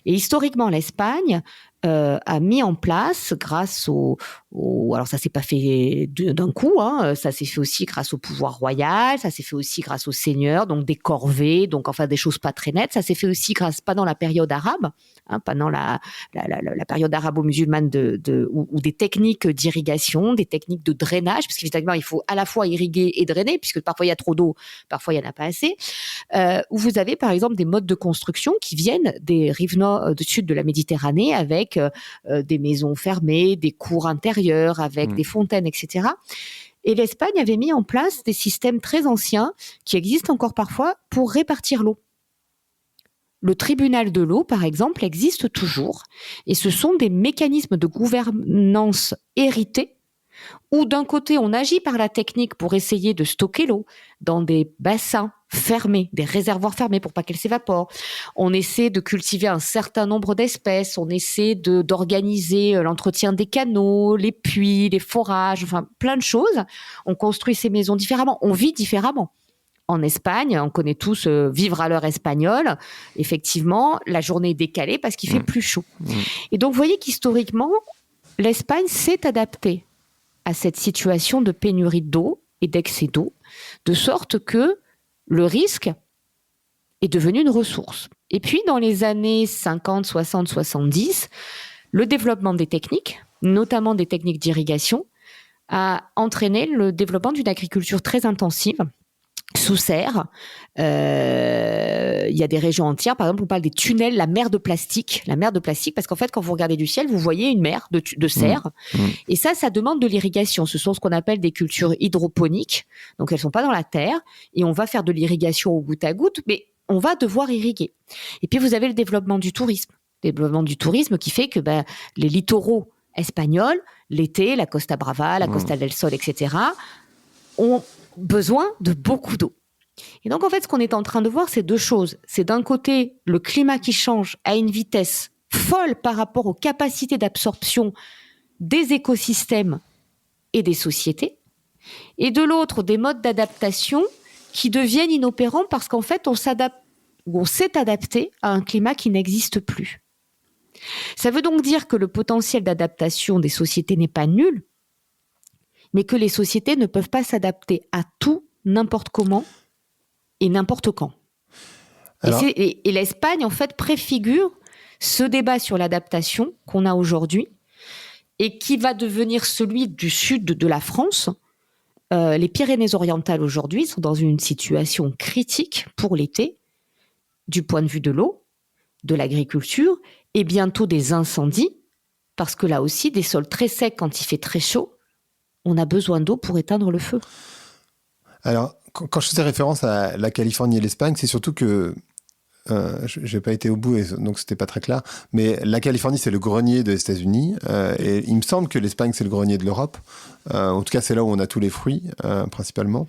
Et historiquement, l'Espagne a mis en place, grâce alors ça s'est pas fait d'un coup, hein, ça s'est fait aussi grâce au pouvoir royal, ça s'est fait aussi grâce aux seigneurs, donc des corvées, donc enfin des choses pas très nettes. Ça s'est fait aussi pendant la période arabe, hein, pendant la période arabo-musulmane ou des techniques d'irrigation, des techniques de drainage, parce qu'évidemment il faut à la fois irriguer et drainer, puisque parfois il y a trop d'eau, parfois il y en a pas assez. Où vous avez par exemple des modes de construction qui viennent des rives nord, du sud de la Méditerranée, avec des maisons fermées, des cours intérieures, avec des fontaines, etc. Et l'Espagne avait mis en place des systèmes très anciens, qui existent encore parfois, pour répartir l'eau. Le tribunal de l'eau, par exemple, existe toujours. Et ce sont des mécanismes de gouvernance hérités, où d'un côté, on agit par la technique pour essayer de stocker l'eau dans des bassins fermés, des réservoirs fermés pour pas qu'elle s'évapore. On essaie de cultiver un certain nombre d'espèces, on essaie d'organiser l'entretien des canaux, les puits, les forages, enfin plein de choses. On construit ces maisons différemment, on vit différemment. En Espagne, on connaît tous vivre à l'heure espagnole. Effectivement, la journée est décalée parce qu'il fait plus chaud. Et donc, vous voyez qu'historiquement, l'Espagne s'est adaptée à cette situation de pénurie d'eau et d'excès d'eau, de sorte que le risque est devenu une ressource. Et puis, dans les années 50, 60, 70, le développement des techniques, notamment des techniques d'irrigation, a entraîné le développement d'une agriculture très intensive, sous serre. Il y a des régions entières, par exemple, on parle des tunnels, la mer de plastique, parce qu'en fait, quand vous regardez du ciel, vous voyez une mer de serre. Et ça demande de l'irrigation. Ce sont ce qu'on appelle des cultures hydroponiques. Donc, elles sont pas dans la terre. Et on va faire de l'irrigation au goutte à goutte, mais on va devoir irriguer. Et puis, vous avez le développement du tourisme. Le développement du tourisme qui fait que les littoraux espagnols, l'été, la Costa Brava, la Costa del Sol, etc., ont besoin de beaucoup d'eau. Et donc, en fait, ce qu'on est en train de voir, c'est deux choses. C'est d'un côté, le climat qui change à une vitesse folle par rapport aux capacités d'absorption des écosystèmes et des sociétés. Et de l'autre, des modes d'adaptation qui deviennent inopérants parce qu'en fait, on s'est adapté à un climat qui n'existe plus. Ça veut donc dire que le potentiel d'adaptation des sociétés n'est pas nul, mais que les sociétés ne peuvent pas s'adapter à tout, n'importe comment et n'importe quand. Et l'Espagne, en fait, préfigure ce débat sur l'adaptation qu'on a aujourd'hui et qui va devenir celui du sud de la France. Les Pyrénées-Orientales, aujourd'hui, sont dans une situation critique pour l'été, du point de vue de l'eau, de l'agriculture et bientôt des incendies, parce que là aussi, des sols très secs quand il fait très chaud, on a besoin d'eau pour éteindre le feu. Alors, quand je faisais référence à la Californie et l'Espagne, c'est surtout que je n'ai pas été au bout, et donc c'était pas très clair, mais la Californie, c'est le grenier des États-Unis, et il me semble que l'Espagne, c'est le grenier de l'Europe. En tout cas, c'est là où on a tous les fruits, principalement.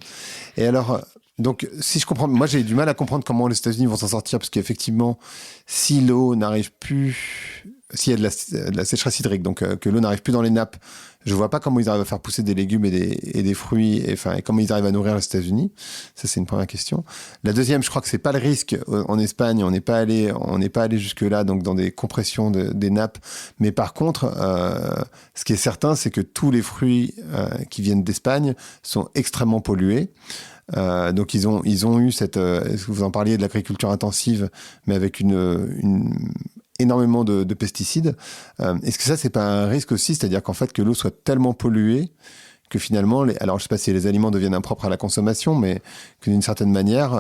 Et alors, donc, si je comprends, moi j'ai du mal à comprendre comment les États-Unis vont s'en sortir, parce qu'effectivement, si l'eau n'arrive plus, s'il y a de la sécheresse hydrique, donc que l'eau n'arrive plus dans les nappes, je vois pas comment ils arrivent à faire pousser des légumes et des fruits, et comment ils arrivent à nourrir les États-Unis. Ça, c'est une première question. La deuxième, je crois que c'est pas le risque en Espagne. On n'est pas allé jusque là, donc dans des compressions des nappes. Mais par contre, ce qui est certain, c'est que tous les fruits qui viennent d'Espagne sont extrêmement pollués. Donc ils ont eu cette, vous en parliez de l'agriculture intensive, mais avec énormément de pesticides. Est-ce que ça, c'est pas un risque aussi, c'est-à-dire qu'en fait que l'eau soit tellement polluée que finalement, alors je sais pas si les aliments deviennent impropres à la consommation, mais que d'une certaine manière,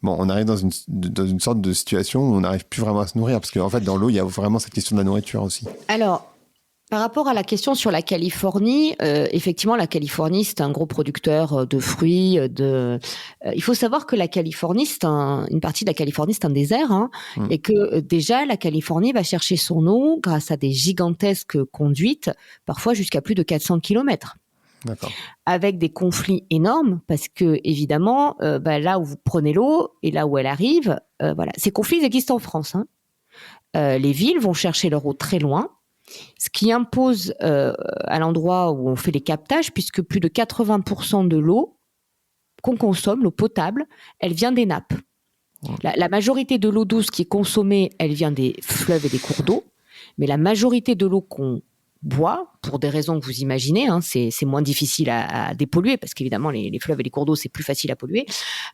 on arrive dans une sorte de situation où on n'arrive plus vraiment à se nourrir, parce qu'en fait dans l'eau, il y a vraiment cette question de la nourriture aussi. Alors, par rapport à la question sur la Californie, effectivement, la Californie, c'est un gros producteur de fruits. Il faut savoir que la Californie, une partie de la Californie, c'est un désert, hein, et que déjà, la Californie va chercher son eau grâce à des gigantesques conduites, parfois jusqu'à plus de 400 kilomètres. D'accord. Avec des conflits énormes, parce que évidemment, là où vous prenez l'eau et là où elle arrive, voilà, ces conflits existent en France. Hein. Les villes vont chercher leur eau très loin. ce qui impose à l'endroit où on fait les captages, puisque plus de 80% de l'eau qu'on consomme, l'eau potable, elle vient des nappes. La majorité de l'eau douce qui est consommée, elle vient des fleuves et des cours d'eau, mais la majorité de l'eau qu'on boit, pour des raisons que vous imaginez, c'est moins difficile à dépolluer, parce qu'évidemment, les fleuves et les cours d'eau, c'est plus facile à polluer,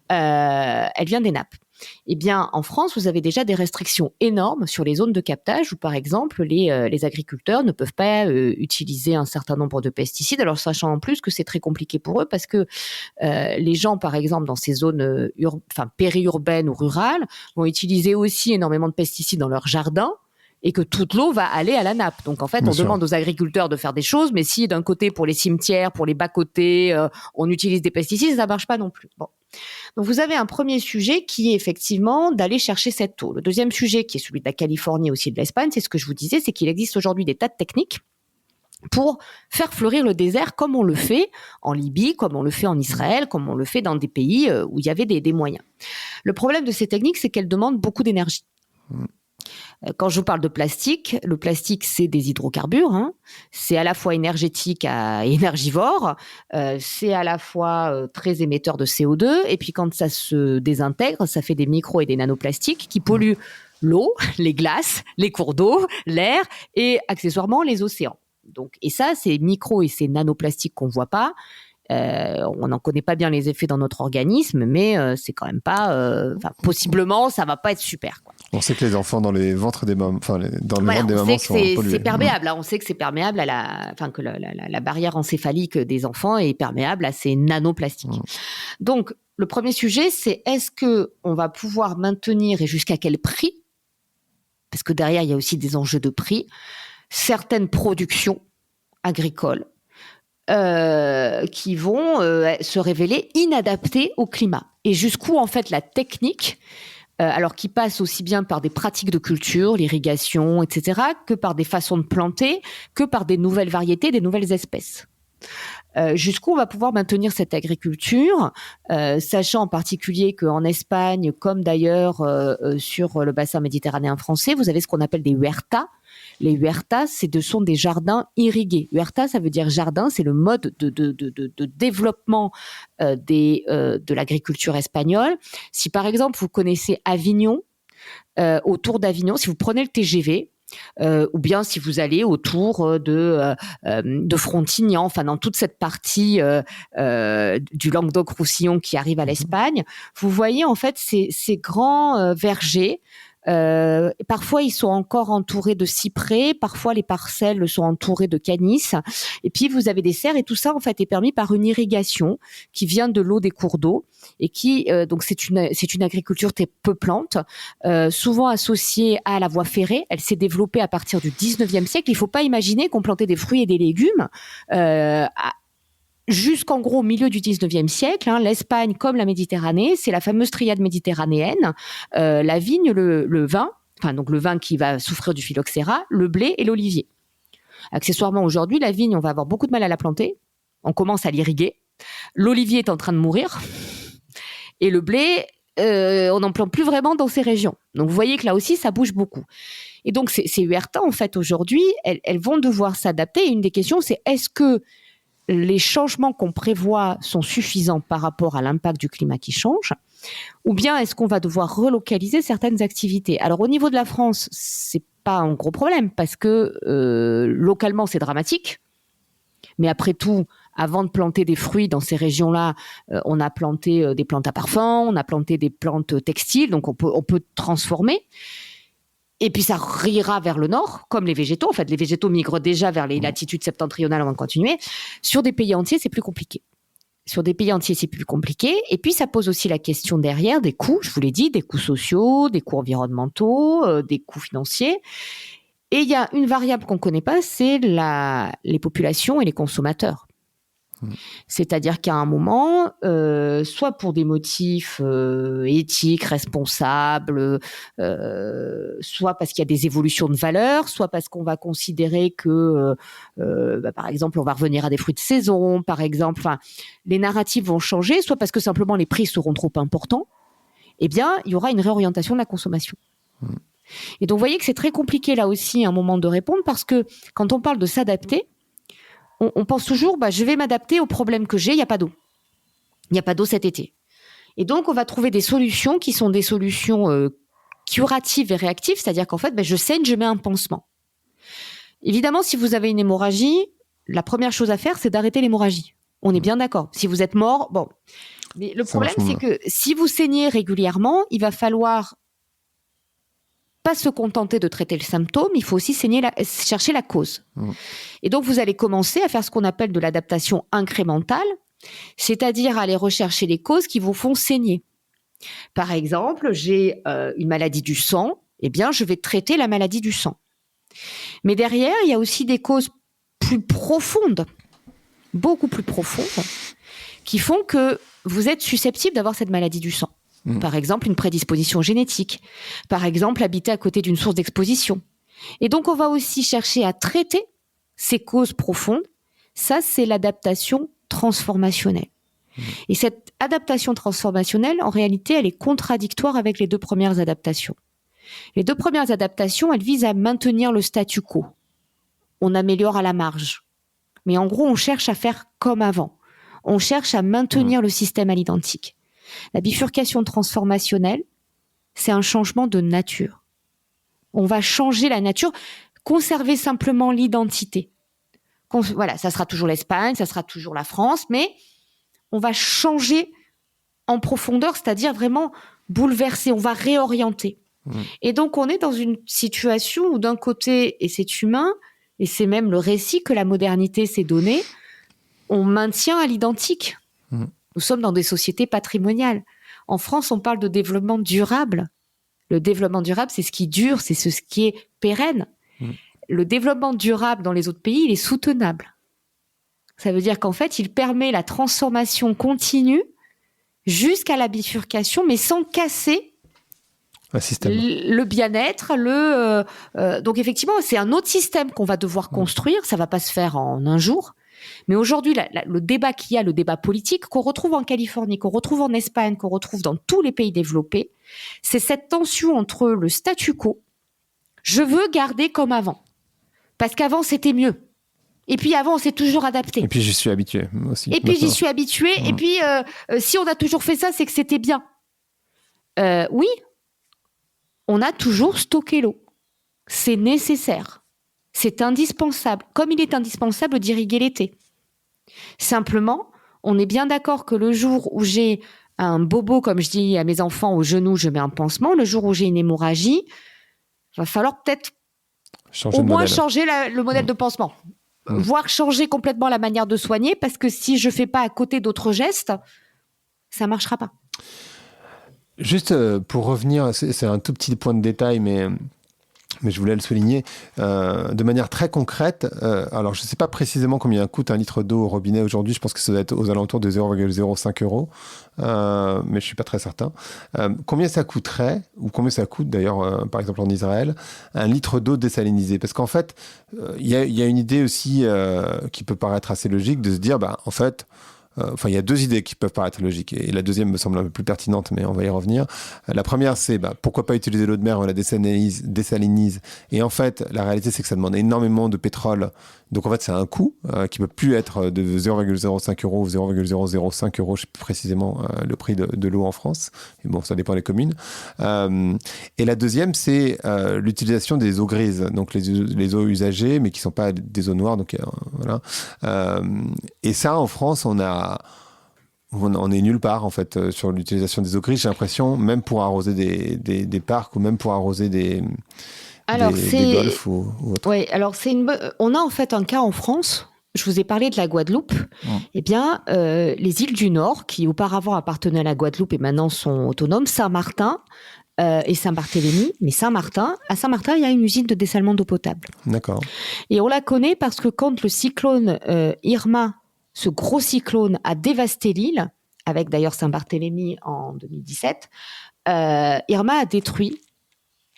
elle vient des nappes. Eh bien, en France, vous avez déjà des restrictions énormes sur les zones de captage où, par exemple, les agriculteurs ne peuvent pas utiliser un certain nombre de pesticides, alors sachant en plus que c'est très compliqué pour eux parce que les gens, par exemple, dans ces zones périurbaines ou rurales, vont utiliser aussi énormément de pesticides dans leur jardin, et que toute l'eau va aller à la nappe. Donc, en fait, Bien on sûr. demande aux agriculteurs de faire des choses, mais si d'un côté, pour les cimetières, pour les bas-côtés, on utilise des pesticides, ça ne marche pas non plus. Bon. Donc, vous avez un premier sujet qui est effectivement d'aller chercher cette eau. Le deuxième sujet, qui est celui de la Californie et aussi de l'Espagne, c'est ce que je vous disais, c'est qu'il existe aujourd'hui des tas de techniques pour faire fleurir le désert comme on le fait en Libye, comme on le fait en Israël, comme on le fait dans des pays où il y avait des moyens. Le problème de ces techniques, c'est qu'elles demandent beaucoup d'énergie. Quand je vous parle de plastique, le plastique, c'est des hydrocarbures. C'est à la fois énergétique et énergivore. C'est à la fois très émetteur de CO2. Et puis, quand ça se désintègre, ça fait des micro et des nanoplastiques qui polluent l'eau, les glaces, les cours d'eau, l'air et accessoirement les océans. Donc, et ça, ces micro et ces nanoplastiques qu'on ne voit pas, on n'en connaît pas bien les effets dans notre organisme, mais c'est quand même pas... possiblement, ça ne va pas être super, quoi. On sait que les enfants dans les ventres des mamans, ventre des mamans sont pollués. C'est perméable. On sait que c'est perméable que la barrière encéphalique des enfants est perméable à ces nanoplastiques. Donc, le premier sujet, c'est est-ce que on va pouvoir maintenir et jusqu'à quel prix, parce que derrière il y a aussi des enjeux de prix, certaines productions agricoles qui vont se révéler inadaptées au climat. Et jusqu'où en fait la technique, alors qui passe aussi bien par des pratiques de culture, l'irrigation, etc., que par des façons de planter, que par des nouvelles variétés, des nouvelles espèces. Jusqu'où on va pouvoir maintenir cette agriculture, sachant en particulier qu'en Espagne, comme d'ailleurs sur le bassin méditerranéen français, vous avez ce qu'on appelle des huertas. Les huertas, ce sont des jardins irrigués. Huerta, ça veut dire jardin, c'est le mode de développement de l'agriculture espagnole. Si par exemple vous connaissez Avignon, autour d'Avignon, si vous prenez le TGV, ou bien si vous allez autour de Frontignan, enfin dans toute cette partie du Languedoc-Roussillon qui arrive à l'Espagne, vous voyez en fait ces grands vergers. Parfois, ils sont encore entourés de cyprès. Parfois, les parcelles sont entourées de canis. Et puis, vous avez des serres. Et tout ça, en fait, est permis par une irrigation qui vient de l'eau des cours d'eau et qui, donc, c'est une agriculture très peuplante, souvent associée à la voie ferrée. Elle s'est développée à partir du 19e siècle. Il ne faut pas imaginer qu'on plantait des fruits et des légumes jusqu'en gros au milieu du 19e siècle, l'Espagne comme la Méditerranée, c'est la fameuse triade méditerranéenne, la vigne, le vin, donc le vin qui va souffrir du phylloxéra, le blé et l'olivier. Accessoirement aujourd'hui, la vigne, on va avoir beaucoup de mal à la planter, on commence à l'irriguer, l'olivier est en train de mourir, et le blé, on n'en plante plus vraiment dans ces régions. Donc vous voyez que là aussi, ça bouge beaucoup. Et donc ces huertas, en fait, aujourd'hui, elles vont devoir s'adapter. Et une des questions, c'est est-ce que les changements qu'on prévoit sont suffisants par rapport à l'impact du climat qui change, ou bien est-ce qu'on va devoir relocaliser certaines activités? Alors au niveau de la France, c'est pas un gros problème parce que localement c'est dramatique, mais après tout, avant de planter des fruits dans ces régions-là, on a planté des plantes à parfum, on a planté des plantes textiles, donc on peut transformer. Et puis ça ira vers le nord, comme les végétaux. En fait, les végétaux migrent déjà vers les latitudes septentrionales avant de continuer. Sur des pays entiers, c'est plus compliqué. Et puis, ça pose aussi la question derrière des coûts, je vous l'ai dit, des coûts sociaux, des coûts environnementaux, des coûts financiers. Et il y a une variable qu'on ne connaît pas, c'est les populations et les consommateurs. C'est-à-dire qu'à un moment, soit pour des motifs éthiques, responsables, soit parce qu'il y a des évolutions de valeurs, soit parce qu'on va considérer que, par exemple, on va revenir à des fruits de saison, par exemple. Enfin, les narratifs vont changer, soit parce que simplement les prix seront trop importants. Eh bien, il y aura une réorientation de la consommation. Et donc, vous voyez que c'est très compliqué là aussi à un moment de répondre parce que quand on parle de s'adapter, on pense toujours, je vais m'adapter au problème que j'ai, il n'y a pas d'eau. Il n'y a pas d'eau cet été. Et donc, on va trouver des solutions qui sont des solutions curatives et réactives, c'est-à-dire qu'en fait, je saigne, je mets un pansement. Évidemment, si vous avez une hémorragie, la première chose à faire, c'est d'arrêter l'hémorragie. On est bien d'accord. Si vous êtes mort, bon. Mais le problème, c'est que si vous saignez régulièrement, il va falloir pas se contenter de traiter le symptôme, il faut aussi chercher la cause. Et donc, vous allez commencer à faire ce qu'on appelle de l'adaptation incrémentale, c'est-à-dire aller rechercher les causes qui vous font saigner. Par exemple, j'ai une maladie du sang, eh bien, je vais traiter la maladie du sang. Mais derrière, il y a aussi des causes plus profondes, beaucoup plus profondes, qui font que vous êtes susceptible d'avoir cette maladie du sang. Par exemple, une prédisposition génétique. Par exemple, habiter à côté d'une source d'exposition. Et donc, on va aussi chercher à traiter ces causes profondes. Ça, c'est l'adaptation transformationnelle. Et cette adaptation transformationnelle, en réalité, elle est contradictoire avec les deux premières adaptations. Les deux premières adaptations, elles visent à maintenir le statu quo. On améliore à la marge. Mais en gros, on cherche à faire comme avant. On cherche à maintenir le système à l'identique. La bifurcation transformationnelle, c'est un changement de nature. On va changer la nature, conserver simplement l'identité. Voilà, ça sera toujours l'Espagne, ça sera toujours la France, mais on va changer en profondeur, c'est-à-dire vraiment bouleverser, on va réorienter. Et donc, on est dans une situation où d'un côté, et c'est humain, et c'est même le récit que la modernité s'est donné, on maintient à l'identique. Nous sommes dans des sociétés patrimoniales. En France, on parle de développement durable. Le développement durable, c'est ce qui dure, c'est ce qui est pérenne. Le développement durable dans les autres pays, il est soutenable. Ça veut dire qu'en fait, il permet la transformation continue jusqu'à la bifurcation, mais sans casser le bien-être. Donc effectivement, c'est un autre système qu'on va devoir construire. Ça ne va pas se faire en un jour. Mais aujourd'hui, le débat qu'il y a, le débat politique, qu'on retrouve en Californie, qu'on retrouve en Espagne, qu'on retrouve dans tous les pays développés, c'est cette tension entre le statu quo, je veux garder comme avant, parce qu'avant c'était mieux. Et puis avant, on s'est toujours adapté. Et puis j'y suis habitué aussi. Et puis j'y suis habitué. Et puis si on a toujours fait ça, c'est que c'était bien. Oui, on a toujours stocké l'eau. C'est nécessaire. C'est indispensable, comme il est indispensable d'irriguer l'été. Simplement, on est bien d'accord que le jour où j'ai un bobo, comme je dis à mes enfants, au genou, je mets un pansement. Le jour où j'ai une hémorragie, il va falloir peut-être au moins changer le modèle de pansement. Voire changer complètement la manière de soigner, parce que si je ne fais pas à côté d'autres gestes, ça ne marchera pas. Juste pour revenir, c'est un tout petit point de détail, mais je voulais le souligner, de manière très concrète. Alors, je ne sais pas précisément combien coûte un litre d'eau au robinet aujourd'hui. Je pense que ça doit être aux alentours de 0,05 €, mais je ne suis pas très certain. Combien ça coûterait, ou combien ça coûte d'ailleurs, par exemple en Israël, un litre d'eau désalinisée? Parce qu'en fait, il y a une idée aussi qui peut paraître assez logique de se dire, en fait, il y a deux idées qui peuvent paraître logiques, et la deuxième me semble un peu plus pertinente, mais on va y revenir. La première, c'est pourquoi pas utiliser l'eau de mer, on la dessalinise, et en fait, la réalité, c'est que ça demande énormément de pétrole, donc en fait, c'est un coût qui ne peut plus être de 0,05 € ou 0,005 €, je sais plus précisément le prix de l'eau en France, et bon, ça dépend des communes. Et la deuxième, c'est l'utilisation des eaux grises, donc les eaux usagées, mais qui ne sont pas des eaux noires, donc voilà. Et ça, en France, on est nulle part en fait sur l'utilisation des eaux grises. J'ai l'impression, même pour arroser des parcs ou même pour arroser des golfs ou autre. Oui, alors on a en fait un cas en France. Je vous ai parlé de la Guadeloupe. Eh bien, les îles du Nord, qui auparavant appartenaient à la Guadeloupe et maintenant sont autonomes, Saint-Martin et Saint-Barthélemy, mais à Saint-Martin, il y a une usine de dessalement d'eau potable. D'accord. Et on la connaît parce que quand le cyclone Irma, ce gros cyclone, a dévasté l'île, avec d'ailleurs Saint-Barthélemy en 2017, Irma a détruit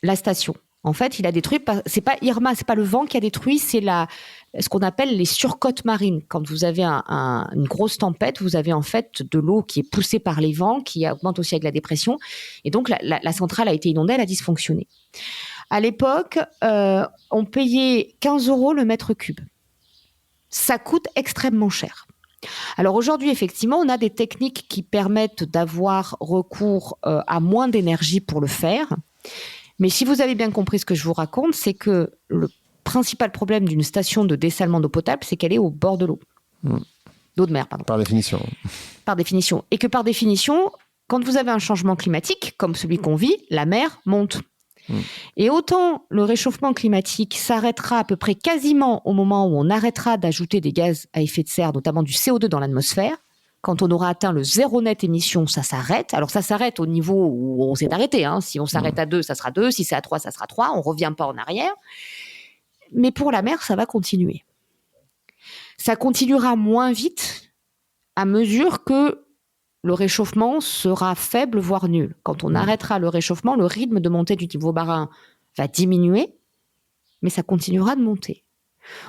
la station. En fait, il a détruit, c'est pas Irma, c'est pas le vent qui a détruit, c'est ce qu'on appelle les surcotes marines. Quand vous avez une grosse tempête, vous avez en fait de l'eau qui est poussée par les vents, qui augmente aussi avec la dépression. Et donc, la centrale a été inondée, elle a dysfonctionné. À l'époque, on payait 15 € le mètre cube. Ça coûte extrêmement cher. Alors aujourd'hui, effectivement, on a des techniques qui permettent d'avoir recours à moins d'énergie pour le faire. Mais si vous avez bien compris ce que je vous raconte, c'est que le principal problème d'une station de dessalement d'eau potable, c'est qu'elle est au bord de l'eau. D'eau de mer, pardon. Par définition. Par définition. Et que par définition, quand vous avez un changement climatique, comme celui qu'on vit, la mer monte. Et autant le réchauffement climatique s'arrêtera à peu près quasiment au moment où on arrêtera d'ajouter des gaz à effet de serre, notamment du CO2 dans l'atmosphère. Quand on aura atteint le zéro net émission, ça s'arrête. Alors ça s'arrête au niveau où on s'est arrêté. Si on s'arrête à 2, ça sera 2. Si c'est à 3, ça sera 3. On ne revient pas en arrière. Mais pour la mer, ça va continuer. Ça continuera moins vite à mesure que le réchauffement sera faible, voire nul. Quand on arrêtera le réchauffement, le rythme de montée du niveau marin va diminuer, mais ça continuera de monter.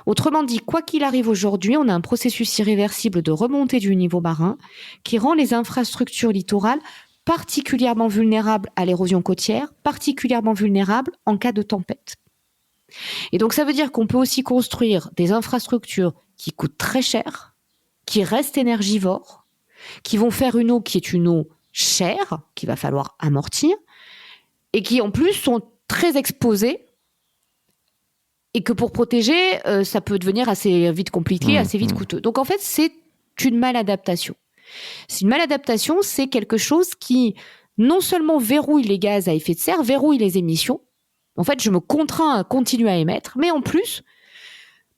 Autrement dit, quoi qu'il arrive aujourd'hui, on a un processus irréversible de remontée du niveau marin qui rend les infrastructures littorales particulièrement vulnérables à l'érosion côtière, particulièrement vulnérables en cas de tempête. Et donc ça veut dire qu'on peut aussi construire des infrastructures qui coûtent très cher, qui restent énergivores, qui vont faire une eau qui est une eau chère, qu'il va falloir amortir, et qui en plus sont très exposées, et que pour protéger, ça peut devenir assez vite compliqué, assez vite coûteux. Donc en fait, c'est une maladaptation. C'est une maladaptation, c'est quelque chose qui non seulement verrouille les gaz à effet de serre, verrouille les émissions. En fait, je me contrains à continuer à émettre, mais en plus,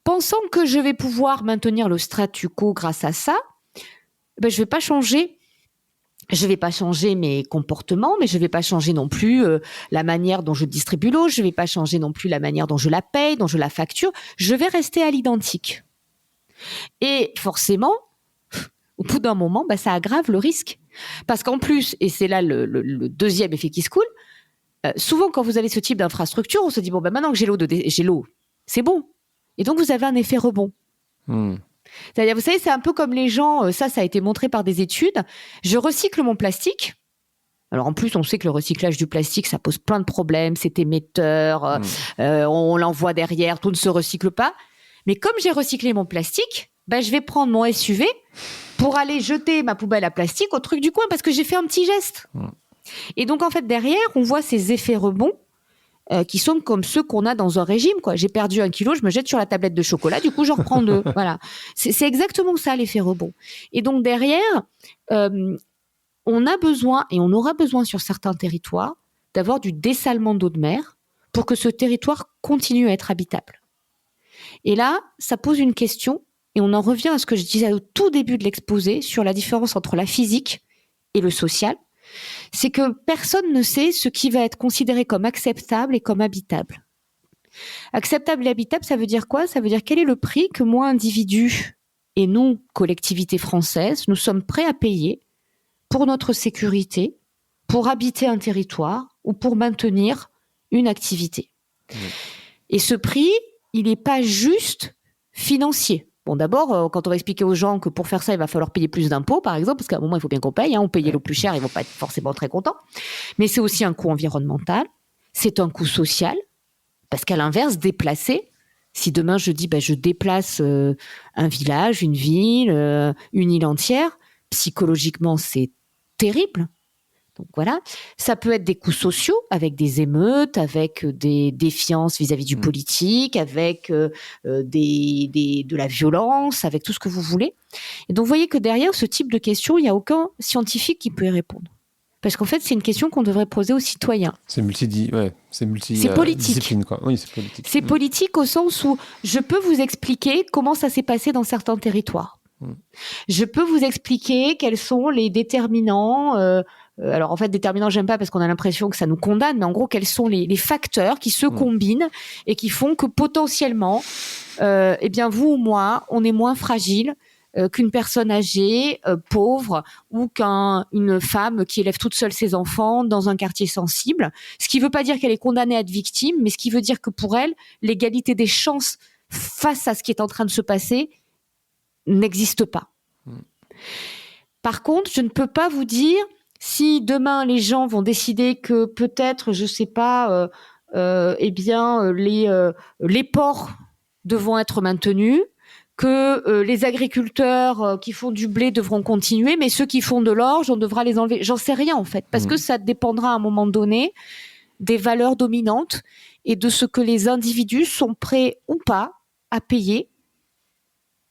pensant que je vais pouvoir maintenir le statu quo grâce à ça, je ne vais pas changer. Je ne vais pas changer mes comportements, mais je ne vais pas changer non plus la manière dont je distribue l'eau, je ne vais pas changer non plus la manière dont je la paye, dont je la facture. Je vais rester à l'identique. Et forcément, au bout d'un moment, ça aggrave le risque. Parce qu'en plus, et c'est là le deuxième effet qui se coule, souvent quand vous avez ce type d'infrastructure, on se dit, maintenant que j'ai l'eau, c'est bon. Et donc vous avez un effet rebond. C'est-à-dire, vous savez, c'est un peu comme les gens, ça a été montré par des études, je recycle mon plastique. Alors en plus, on sait que le recyclage du plastique, ça pose plein de problèmes, c'est émetteur, on l'envoie derrière, tout ne se recycle pas. Mais comme j'ai recyclé mon plastique, je vais prendre mon SUV pour aller jeter ma poubelle à plastique au truc du coin parce que j'ai fait un petit geste. Et donc en fait, derrière, on voit ces effets rebonds qui sont comme ceux qu'on a dans un régime, quoi. J'ai perdu 1 kilo, je me jette sur la tablette de chocolat, du coup j'en reprends 2. Voilà. C'est exactement ça l'effet rebond. Et donc derrière, on a besoin, et on aura besoin sur certains territoires, d'avoir du dessalement d'eau de mer pour que ce territoire continue à être habitable. Et là, ça pose une question, et on en revient à ce que je disais au tout début de l'exposé sur la différence entre la physique et le social. C'est que personne ne sait ce qui va être considéré comme acceptable et comme habitable. Acceptable et habitable, ça veut dire quoi ? Ça veut dire quel est le prix que moi, individu, et nous, collectivité française, nous sommes prêts à payer pour notre sécurité, pour habiter un territoire ou pour maintenir une activité. Et ce prix, il n'est pas juste financier. Bon, d'abord, quand on va expliquer aux gens que pour faire ça, il va falloir payer plus d'impôts, par exemple, parce qu'à un moment, il faut bien qu'on paye. On payait l'eau plus cher, ils ne vont pas être forcément très contents. Mais c'est aussi un coût environnemental, c'est un coût social, parce qu'à l'inverse, déplacer, si demain je dis je déplace un village, une ville, une île entière, psychologiquement, c'est terrible. Donc voilà, ça peut être des coûts sociaux avec des émeutes, avec des défiances vis-à-vis du politique, avec de la violence, avec tout ce que vous voulez. Et donc vous voyez que derrière ce type de questions, il n'y a aucun scientifique qui peut y répondre. Parce qu'en fait, c'est une question qu'on devrait poser aux citoyens. C'est politique. Discipline, quoi. Oui, c'est politique. C'est politique au sens où je peux vous expliquer comment ça s'est passé dans certains territoires. Je peux vous expliquer quels sont les déterminants. Alors en fait, déterminants, j'aime pas parce qu'on a l'impression que ça nous condamne, mais en gros, quels sont les facteurs qui se combinent et qui font que potentiellement, vous ou moi, on est moins fragile qu'une personne âgée, pauvre, ou qu'une femme qui élève toute seule ses enfants dans un quartier sensible. Ce qui ne veut pas dire qu'elle est condamnée à être victime, mais ce qui veut dire que pour elle, l'égalité des chances face à ce qui est en train de se passer n'existe pas. Par contre, je ne peux pas vous dire si demain les gens vont décider que peut-être, je sais pas, les ports devront être maintenus, que les agriculteurs qui font du blé devront continuer, mais ceux qui font de l'orge, on devra les enlever. J'en sais rien en fait, parce que ça dépendra à un moment donné des valeurs dominantes et de ce que les individus sont prêts ou pas à payer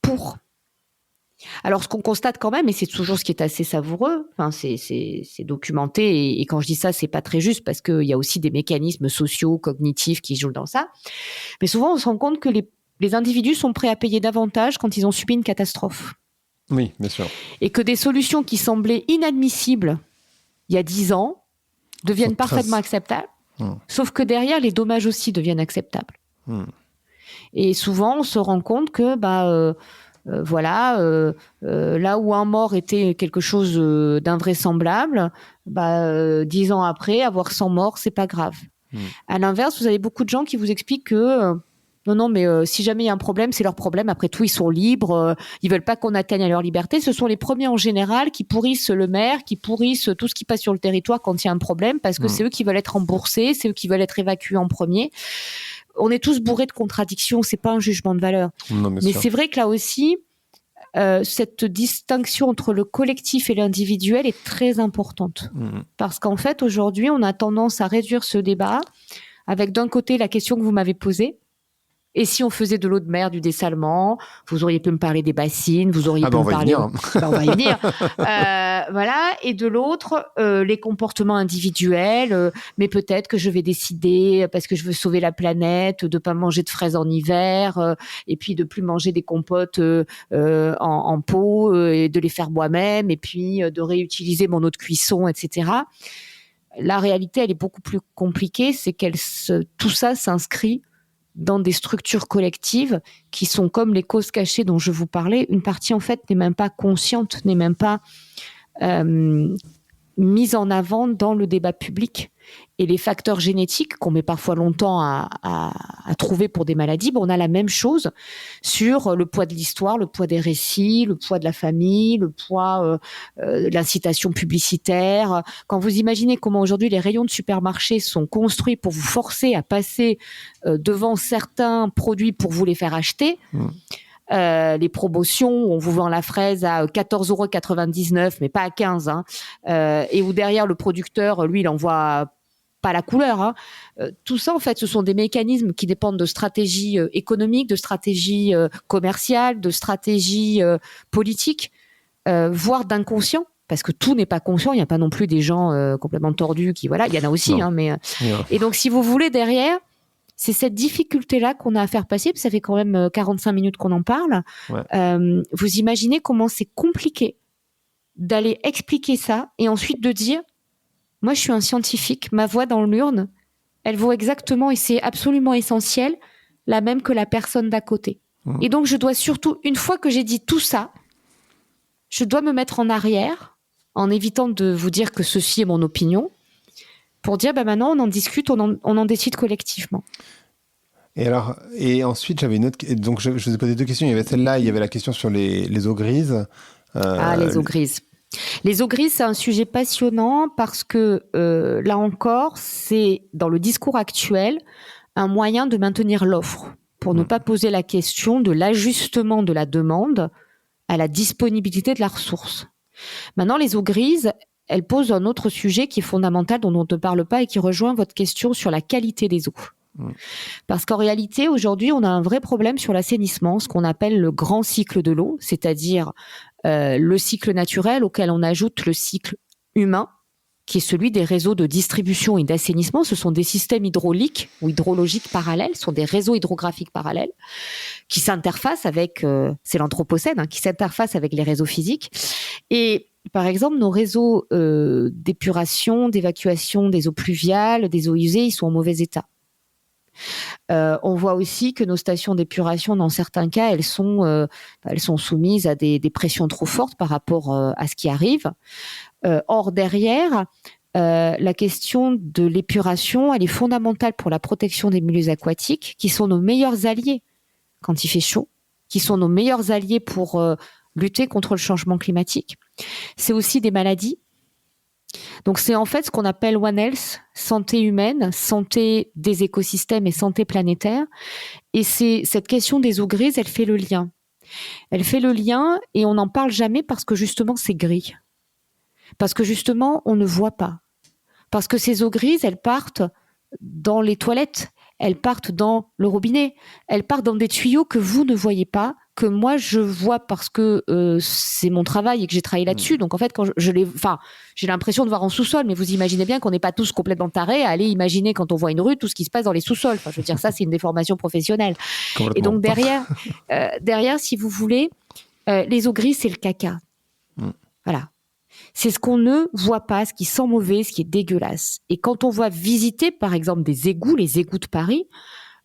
pour. Alors, ce qu'on constate quand même, et c'est toujours ce qui est assez savoureux, enfin, c'est documenté, et quand je dis ça, c'est pas très juste, parce qu'il y a aussi des mécanismes sociaux, cognitifs qui jouent dans ça, mais souvent, on se rend compte que les individus sont prêts à payer davantage quand ils ont subi une catastrophe. Oui, bien sûr. Et que des solutions qui semblaient inadmissibles il y a 10 ans deviennent parfaitement acceptables, sauf que derrière, les dommages aussi deviennent acceptables. Et souvent, on se rend compte que là où un mort était quelque chose d'invraisemblable, 10 ans après, avoir 100 morts, c'est pas grave. À l'inverse, vous avez beaucoup de gens qui vous expliquent que non, mais si jamais il y a un problème, c'est leur problème. Après tout, ils sont libres. Ils veulent pas qu'on atteigne à leur liberté. Ce sont les premiers en général qui pourrissent le maire, qui pourrissent tout ce qui passe sur le territoire quand il y a un problème, parce que c'est eux qui veulent être remboursés, c'est eux qui veulent être évacués en premier. On est tous bourrés de contradictions. C'est pas un jugement de valeur. Non, mais c'est vrai que là aussi, cette distinction entre le collectif et l'individuel est très importante. Parce qu'en fait, aujourd'hui, on a tendance à réduire ce débat avec d'un côté la question que vous m'avez posée. Et si on faisait de l'eau de mer, du dessalement, vous auriez pu me parler des bassines, vous auriez pu me parler... on va y venir. Voilà. Et de l'autre, les comportements individuels. Mais peut-être que je vais décider, parce que je veux sauver la planète, de pas manger de fraises en hiver, et puis de plus manger des compotes en pot, et de les faire moi-même, et puis de réutiliser mon eau de cuisson, etc. La réalité, elle est beaucoup plus compliquée. C'est tout ça s'inscrit dans des structures collectives qui sont comme les causes cachées dont je vous parlais. Une partie, en fait, n'est même pas consciente, n'est même pas mise en avant dans le débat public. Et les facteurs génétiques qu'on met parfois longtemps à trouver pour des maladies, on a la même chose sur le poids de l'histoire, le poids des récits, le poids de la famille, le poids de l'incitation publicitaire. Quand vous imaginez comment aujourd'hui les rayons de supermarché sont construits pour vous forcer à passer devant certains produits pour vous les faire acheter, les promotions où on vous vend la fraise à 14,99 €, mais pas à 15, et où derrière le producteur, lui, il envoie pas la couleur. Tout ça, en fait, ce sont des mécanismes qui dépendent de stratégies économiques, de stratégies commerciales, de stratégies politiques, voire d'inconscient. Parce que tout n'est pas conscient, il n'y a pas non plus des gens complètement tordus qui, voilà, il y en a aussi, et donc, si vous voulez, derrière, c'est cette difficulté-là qu'on a à faire passer, parce que ça fait quand même 45 minutes qu'on en parle. Vous imaginez comment c'est compliqué d'aller expliquer ça et ensuite de dire, moi je suis un scientifique, ma voix dans l'urne, elle vaut exactement, et c'est absolument essentiel, la même que la personne d'à côté. Et donc je dois surtout, une fois que j'ai dit tout ça, je dois me mettre en arrière, en évitant de vous dire que ceci est mon opinion, pour dire, maintenant, on en discute, on en décide collectivement. Et ensuite, j'avais une autre... Donc, je vous ai posé 2 questions. Il y avait celle-là, il y avait la question sur les eaux grises. Les eaux grises. Les eaux grises, c'est un sujet passionnant parce que, là encore, c'est, dans le discours actuel, un moyen de maintenir l'offre, pour ne pas poser la question de l'ajustement de la demande à la disponibilité de la ressource. Maintenant, les eaux grises, elles posent un autre sujet qui est fondamental, dont on ne parle pas et qui rejoint votre question sur la qualité des eaux. Parce qu'en réalité, aujourd'hui, on a un vrai problème sur l'assainissement, ce qu'on appelle le grand cycle de l'eau, c'est-à-dire le cycle naturel auquel on ajoute le cycle humain, qui est celui des réseaux de distribution et d'assainissement. Ce sont des systèmes hydrauliques ou hydrologiques parallèles, ce sont des réseaux hydrographiques parallèles qui s'interfacent avec, c'est l'anthropocène, qui s'interfacent avec les réseaux physiques. Et par exemple, nos réseaux d'épuration, d'évacuation des eaux pluviales, des eaux usées, ils sont en mauvais état. On voit aussi que nos stations d'épuration, dans certains cas, elles sont soumises à des pressions trop fortes par rapport à ce qui arrive. Or, derrière, la question de l'épuration, elle est fondamentale pour la protection des milieux aquatiques, qui sont nos meilleurs alliés quand il fait chaud, qui sont nos meilleurs alliés pour lutter contre le changement climatique. C'est aussi des maladies. Donc c'est en fait ce qu'on appelle One Health, santé humaine, santé des écosystèmes et santé planétaire. Et c'est cette question des eaux grises, elle fait le lien. Elle fait le lien et on n'en parle jamais parce que justement c'est gris. Parce que justement on ne voit pas. Parce que ces eaux grises, elles partent dans les toilettes, elles partent dans le robinet, elles partent dans des tuyaux que vous ne voyez pas, que moi je vois parce que c'est mon travail et que j'ai travaillé là-dessus. Donc en fait, quand j'ai l'impression de voir en sous-sol, mais vous imaginez bien qu'on n'est pas tous complètement tarés à aller imaginer quand on voit une rue tout ce qui se passe dans les sous-sols. Enfin, je veux dire, ça c'est une déformation professionnelle. Et donc derrière, si vous voulez, les eaux grises, c'est le caca. Voilà. C'est ce qu'on ne voit pas, ce qui sent mauvais, ce qui est dégueulasse. Et quand on va visiter, par exemple, des égouts, les égouts de Paris,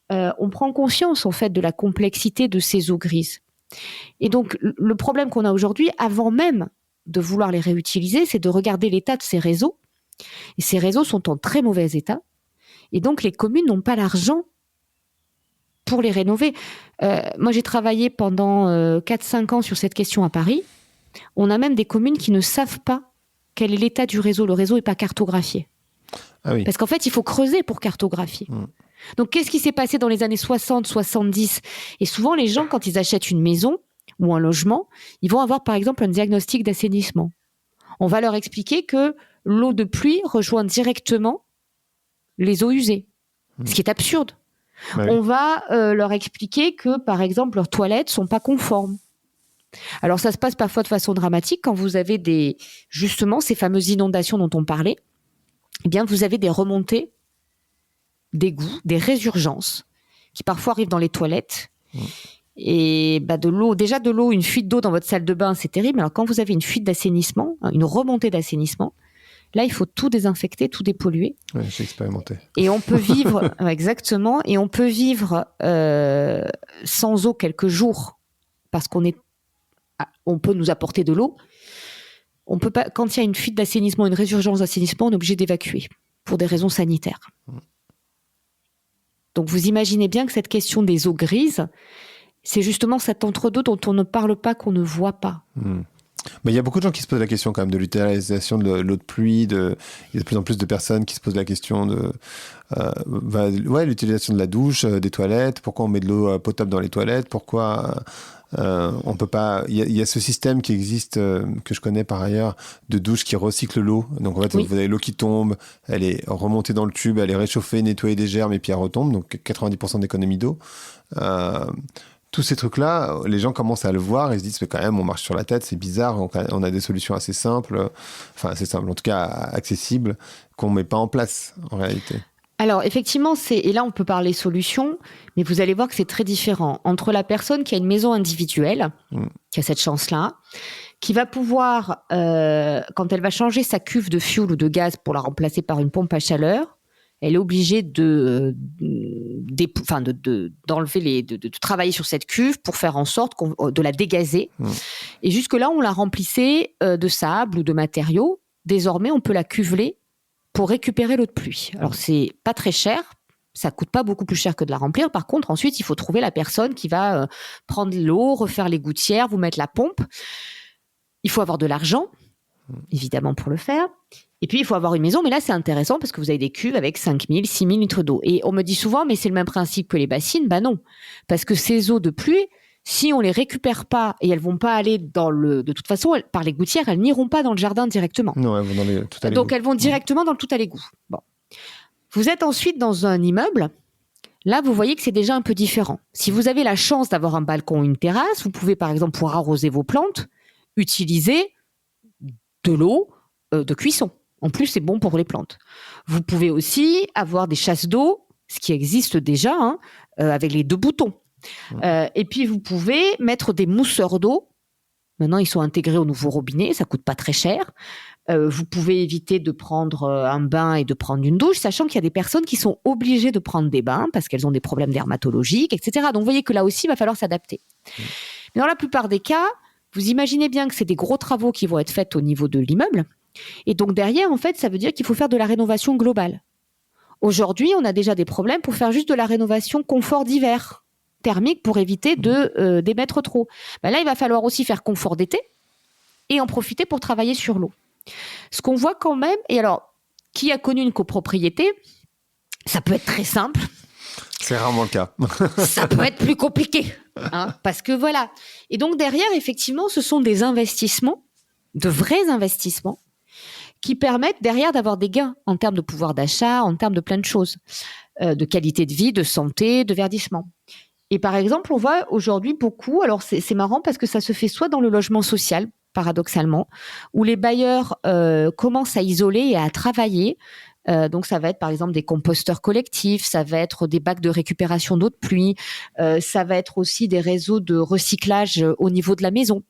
on prend conscience, en fait, de la complexité de ces eaux grises. Et donc, le problème qu'on a aujourd'hui, avant même de vouloir les réutiliser, c'est de regarder l'état de ces réseaux. Et ces réseaux sont en très mauvais état. Et donc, les communes n'ont pas l'argent pour les rénover. Moi, j'ai travaillé pendant 4-5 ans sur cette question à Paris. On a même des communes qui ne savent pas quel est l'état du réseau. Le réseau n'est pas cartographié. Ah oui. Parce qu'en fait, il faut creuser pour cartographier. Donc, qu'est-ce qui s'est passé dans les années 60, 70 ? Et souvent, les gens, quand ils achètent une maison ou un logement, ils vont avoir, par exemple, un diagnostic d'assainissement. On va leur expliquer que l'eau de pluie rejoint directement les eaux usées, ce qui est absurde. Oui. On va leur expliquer que, par exemple, leurs toilettes sont pas conformes. Alors, ça se passe parfois de façon dramatique quand vous avez justement, ces fameuses inondations dont on parlait. Eh bien, vous avez des remontées d'égouts, des résurgences qui parfois arrivent dans les toilettes. Et de l'eau, une fuite d'eau dans votre salle de bain, c'est terrible. Alors, quand vous avez une fuite d'assainissement, une remontée d'assainissement, là, il faut tout désinfecter, tout dépolluer. Oui, j'ai expérimenté. Et on peut vivre, exactement, et on peut vivre sans eau quelques jours parce on peut nous apporter de l'eau. On peut pas, quand il y a une fuite d'assainissement, une résurgence d'assainissement, on est obligé d'évacuer pour des raisons sanitaires. Donc vous imaginez bien que cette question des eaux grises, c'est justement cet entre-deux dont on ne parle pas, qu'on ne voit pas. Mais il y a beaucoup de gens qui se posent la question quand même de l'utilisation de l'eau de pluie. Il y a de plus en plus de personnes qui se posent la question de l'utilisation de la douche, des toilettes. Pourquoi on met de l'eau potable dans les toilettes ? Pourquoi on peut pas... Il y a ce système qui existe, que je connais par ailleurs, de douche qui recycle l'eau. Donc en fait, vous avez l'eau qui tombe, elle est remontée dans le tube, elle est réchauffée, nettoyée des germes et puis elle retombe. Donc 90% d'économie d'eau. Tous ces trucs-là, les gens commencent à le voir et se disent, mais quand même, on marche sur la tête, c'est bizarre, on a des solutions assez simples, en tout cas accessibles, qu'on ne met pas en place en réalité. Alors effectivement, et là on peut parler solutions, mais vous allez voir que c'est très différent entre la personne qui a une maison individuelle, qui a cette chance-là, qui va pouvoir, quand elle va changer sa cuve de fioul ou de gaz pour la remplacer par une pompe à chaleur, elle est obligée de travailler sur cette cuve pour faire en sorte de la dégazer. Et jusque-là, on la remplissait de sable ou de matériaux. Désormais, on peut la cuveler pour récupérer l'eau de pluie. Alors, c'est pas très cher. Ça coûte pas beaucoup plus cher que de la remplir. Par contre, ensuite, il faut trouver la personne qui va prendre l'eau, refaire les gouttières, vous mettre la pompe. Il faut avoir de l'argent, évidemment, pour le faire. Et puis, il faut avoir une maison. Mais là, c'est intéressant parce que vous avez des cuves avec 5000, 6000 litres d'eau. Et on me dit souvent, mais c'est le même principe que les bassines. Non. Parce que ces eaux de pluie, si on les récupère pas et elles vont pas aller de toute façon, par les gouttières, elles n'iront pas dans le jardin directement. Non, elles vont dans tout à l'égout. Donc, elles vont directement dans le tout à l'égout. Bon. Vous êtes ensuite dans un immeuble. Là, vous voyez que c'est déjà un peu différent. Si vous avez la chance d'avoir un balcon ou une terrasse, vous pouvez, par exemple, pour arroser vos plantes, utiliser de l'eau de cuisson. En plus, c'est bon pour les plantes. Vous pouvez aussi avoir des chasses d'eau, ce qui existe déjà, avec les 2 boutons. Et puis, vous pouvez mettre des mousseurs d'eau. Maintenant, ils sont intégrés au nouveau robinet, ça coûte pas très cher. Vous pouvez éviter de prendre un bain et de prendre une douche, sachant qu'il y a des personnes qui sont obligées de prendre des bains parce qu'elles ont des problèmes dermatologiques, etc. Donc, vous voyez que là aussi, il va falloir s'adapter. Mais dans la plupart des cas, vous imaginez bien que c'est des gros travaux qui vont être faits au niveau de l'immeuble. Et donc derrière, en fait, ça veut dire qu'il faut faire de la rénovation globale. Aujourd'hui, on a déjà des problèmes pour faire juste de la rénovation confort d'hiver, thermique, pour éviter d'émettre trop. Là, il va falloir aussi faire confort d'été et en profiter pour travailler sur l'eau. Ce qu'on voit quand même, et alors, qui a connu une copropriété? Ça peut être très simple. C'est rarement le cas. Ça peut être plus compliqué, parce que voilà. Et donc derrière, effectivement, ce sont des investissements, de vrais investissements, qui permettent derrière d'avoir des gains en termes de pouvoir d'achat, en termes de plein de choses, de qualité de vie, de santé, de verdissement. Et par exemple, on voit aujourd'hui beaucoup, alors c'est marrant parce que ça se fait soit dans le logement social, paradoxalement, où les bailleurs commencent à isoler et à travailler. Donc ça va être par exemple des composteurs collectifs, ça va être des bacs de récupération d'eau de pluie, ça va être aussi des réseaux de recyclage au niveau de la maison.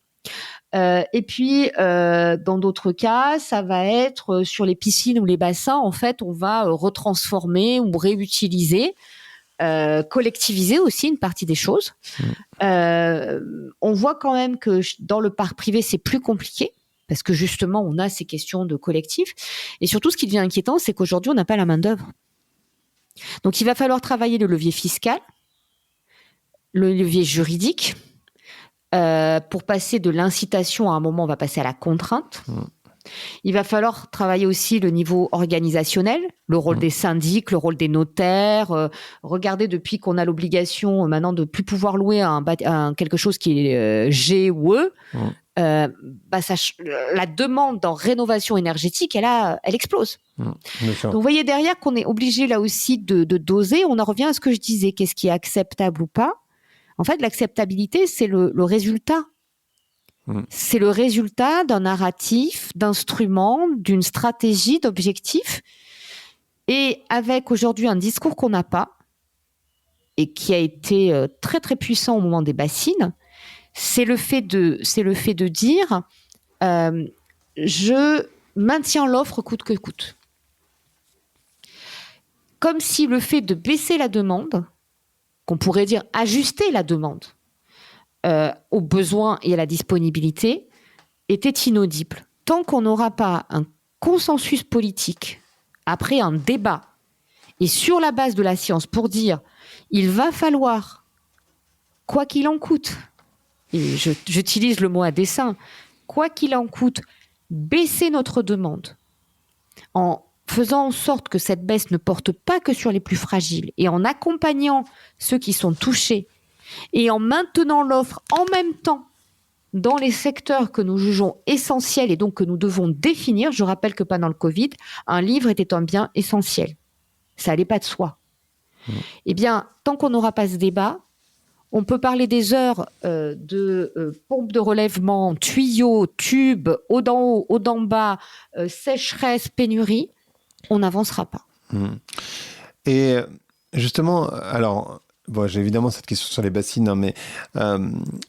Et puis dans d'autres cas, ça va être sur les piscines ou les bassins, en fait, on va retransformer ou réutiliser, collectiviser aussi une partie des choses. On voit quand même que dans le parc privé, c'est plus compliqué. Parce que justement, on a ces questions de collectif. Et surtout, ce qui devient inquiétant, c'est qu'aujourd'hui, on n'a pas la main-d'œuvre. Donc, il va falloir travailler le levier fiscal, le levier juridique, pour passer de l'incitation, à un moment, on va passer à la contrainte. Il va falloir travailler aussi le niveau organisationnel, le rôle des syndics, le rôle des notaires. Regardez, depuis qu'on a l'obligation maintenant de plus pouvoir louer quelque chose qui est G ou E, la demande en rénovation énergétique, elle explose. Donc vous voyez derrière qu'on est obligé là aussi de doser. On en revient à ce que je disais, qu'est-ce qui est acceptable ou pas. En fait, l'acceptabilité, c'est le résultat. C'est le résultat d'un narratif, d'instruments, d'une stratégie, d'objectifs. Et avec aujourd'hui un discours qu'on n'a pas et qui a été très très puissant au moment des bassines, c'est le fait de dire je maintiens l'offre coûte que coûte. Comme si le fait de baisser la demande, qu'on pourrait dire ajuster la demande aux besoins et à la disponibilité, était inaudible. Tant qu'on n'aura pas un consensus politique, après un débat, et sur la base de la science, pour dire il va falloir, quoi qu'il en coûte, et j'utilise le mot à dessein, quoi qu'il en coûte, baisser notre demande en faisant en sorte que cette baisse ne porte pas que sur les plus fragiles et en accompagnant ceux qui sont touchés et en maintenant l'offre en même temps dans les secteurs que nous jugeons essentiels et donc que nous devons définir. Je rappelle que pendant le Covid, un livre était un bien essentiel. Ça n'allait pas de soi. Eh bien, tant qu'on n'aura pas ce débat, on peut parler des heures de pompes de relèvement, tuyaux, tubes, eau d'en haut, eau d'en bas, sécheresse, pénurie. On n'avancera pas. Et justement, alors, bon, j'ai évidemment cette question sur les bassines, mais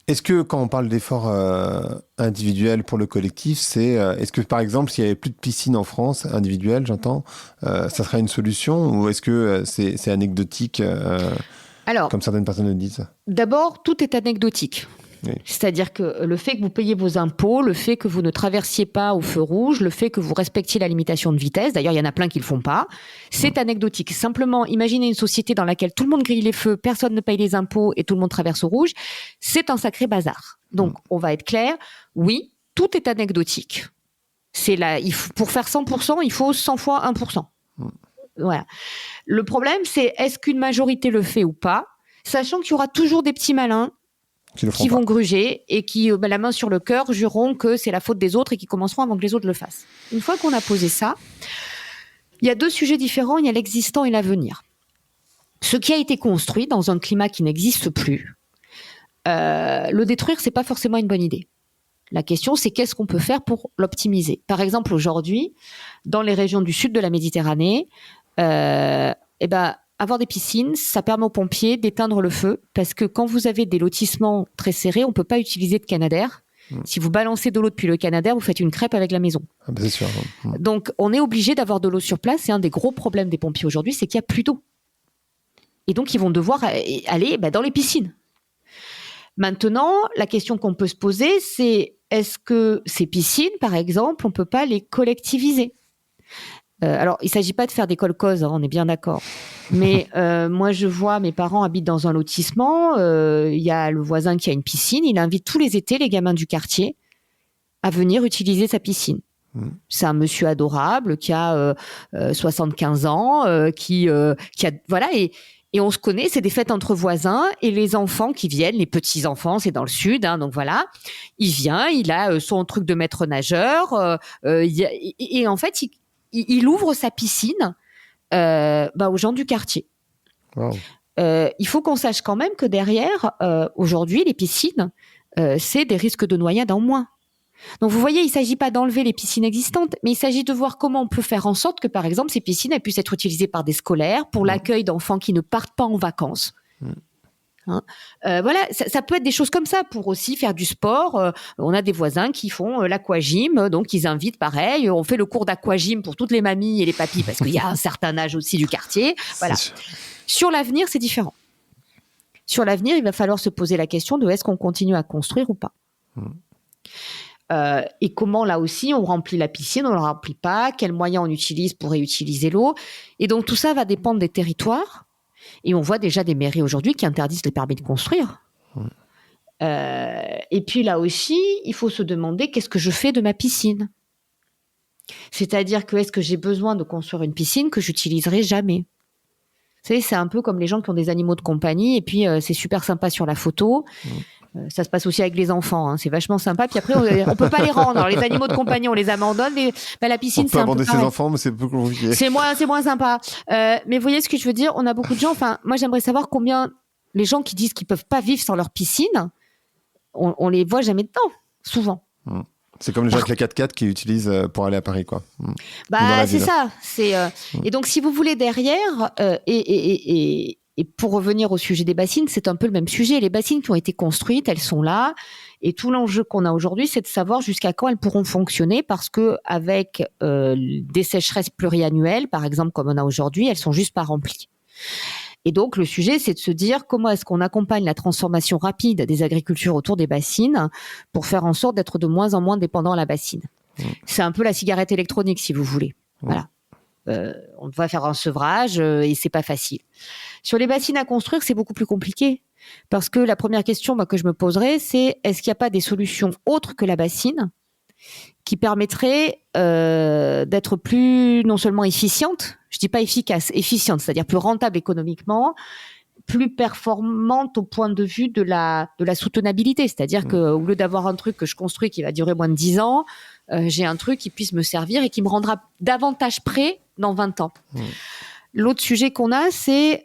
est-ce que quand on parle d'efforts individuels pour le collectif, est-ce que par exemple, s'il n'y avait plus de piscine en France, individuelle, j'entends, ça serait une solution ou est-ce que c'est anecdotique Alors, comme certaines personnes le disent? D'abord, tout est anecdotique. Oui. C'est-à-dire que le fait que vous payiez vos impôts, le fait que vous ne traversiez pas au feu rouge, le fait que vous respectiez la limitation de vitesse, d'ailleurs il y en a plein qui ne le font pas, c'est anecdotique. Simplement, imaginez une société dans laquelle tout le monde grille les feux, personne ne paye les impôts et tout le monde traverse au rouge, c'est un sacré bazar. Donc on va être clair, oui, tout est anecdotique. Pour faire 100%, il faut 100 fois 1%. Voilà. Le problème, c'est est-ce qu'une majorité le fait ou pas, sachant qu'il y aura toujours des petits malins qui vont gruger et qui, la main sur le cœur, jureront que c'est la faute des autres et qui commenceront avant que les autres le fassent. Une fois qu'on a posé ça, il y a deux sujets différents, il y a l'existant et l'avenir. Ce qui a été construit dans un climat qui n'existe plus, le détruire, c'est pas forcément une bonne idée. La question, c'est qu'est-ce qu'on peut faire pour l'optimiser. Par exemple, aujourd'hui, dans les régions du sud de la Méditerranée, avoir des piscines, ça permet aux pompiers d'éteindre le feu parce que quand vous avez des lotissements très serrés, on ne peut pas utiliser de canadair. Si vous balancez de l'eau depuis le canadair, vous faites une crêpe avec la maison. Ah ben c'est sûr. Donc, on est obligé d'avoir de l'eau sur place. Et un des gros problèmes des pompiers aujourd'hui, c'est qu'il n'y a plus d'eau. Et donc, ils vont devoir aller dans les piscines. Maintenant, la question qu'on peut se poser, c'est est-ce que ces piscines, par exemple, on ne peut pas les collectiviser ? Alors, il ne s'agit pas de faire des kolkhozes, on est bien d'accord. Mais moi, je vois, mes parents habitent dans un lotissement, il y a le voisin qui a une piscine, il invite tous les étés les gamins du quartier à venir utiliser sa piscine. C'est un monsieur adorable qui a 75 ans, qui a voilà et on se connaît, c'est des fêtes entre voisins et les enfants qui viennent, les petits enfants, c'est dans le sud, hein, donc voilà, il vient, il a son truc de maître nageur, et en fait il ouvre sa piscine aux gens du quartier. Wow. Il faut qu'on sache quand même que derrière, aujourd'hui, les piscines, c'est des risques de noyade en moins. Donc vous voyez, il ne s'agit pas d'enlever les piscines existantes, mais il s'agit de voir comment on peut faire en sorte que, par exemple, ces piscines elles puissent être utilisées par des scolaires pour l'accueil d'enfants qui ne partent pas en vacances. Hein, voilà, ça peut être des choses comme ça pour aussi faire du sport. On a des voisins qui font l'aquagym, donc ils invitent pareil. On fait le cours d'aquagym pour toutes les mamies et les papis parce qu'il y a un certain âge aussi du quartier. Voilà. Sur l'avenir, c'est différent. Sur l'avenir, il va falloir se poser la question de est-ce qu'on continue à construire ou pas. Et comment là aussi on remplit la piscine, on ne la remplit pas, quels moyens on utilise pour réutiliser l'eau. Et donc tout ça va dépendre des territoires. Et on voit déjà des mairies aujourd'hui qui interdisent les permis de construire. Et puis là aussi, il faut se demander qu'est-ce que je fais de ma piscine. C'est-à-dire que est-ce que j'ai besoin de construire une piscine que j'utiliserai jamais. Vous savez, c'est un peu comme les gens qui ont des animaux de compagnie et puis c'est super sympa sur la photo. Ça se passe aussi avec les enfants, hein. C'est vachement sympa. Puis après, on peut pas les rendre. Alors, les animaux de compagnie, on les abandonne. La piscine, c'est un peu pareil. On peut abandonner ses enfants, mais c'est plus compliqué. C'est moins sympa. Mais vous voyez ce que je veux dire ? On a beaucoup de gens. Enfin, moi, j'aimerais savoir combien les gens qui disent qu'ils peuvent pas vivre sans leur piscine, on les voit jamais dedans, souvent. C'est comme les gens avec la 4x4 qu'ils utilisent pour aller à Paris, quoi. C'est ça. Et donc, si vous voulez derrière, et pour revenir au sujet des bassines, c'est un peu le même sujet. Les bassines qui ont été construites, elles sont là. Et tout l'enjeu qu'on a aujourd'hui, c'est de savoir jusqu'à quand elles pourront fonctionner parce que avec des sécheresses pluriannuelles, par exemple, comme on a aujourd'hui, elles sont juste pas remplies. Et donc, le sujet, c'est de se dire comment est-ce qu'on accompagne la transformation rapide des agricultures autour des bassines pour faire en sorte d'être de moins en moins dépendant à la bassine. C'est un peu la cigarette électronique, si vous voulez. Voilà. On doit faire un sevrage et c'est pas facile. Sur les bassines à construire, c'est beaucoup plus compliqué parce que la première question que je me poserais, c'est est-ce qu'il n'y a pas des solutions autres que la bassine qui permettraient d'être plus non seulement efficientes, je dis pas efficace, efficiente, c'est-à-dire plus rentable économiquement, plus performante au point de vue de la soutenabilité, c'est-à-dire que au lieu d'avoir un truc que je construis qui va durer moins de 10 ans, j'ai un truc qui puisse me servir et qui me rendra davantage prêt dans 20 ans. L'autre sujet qu'on a, c'est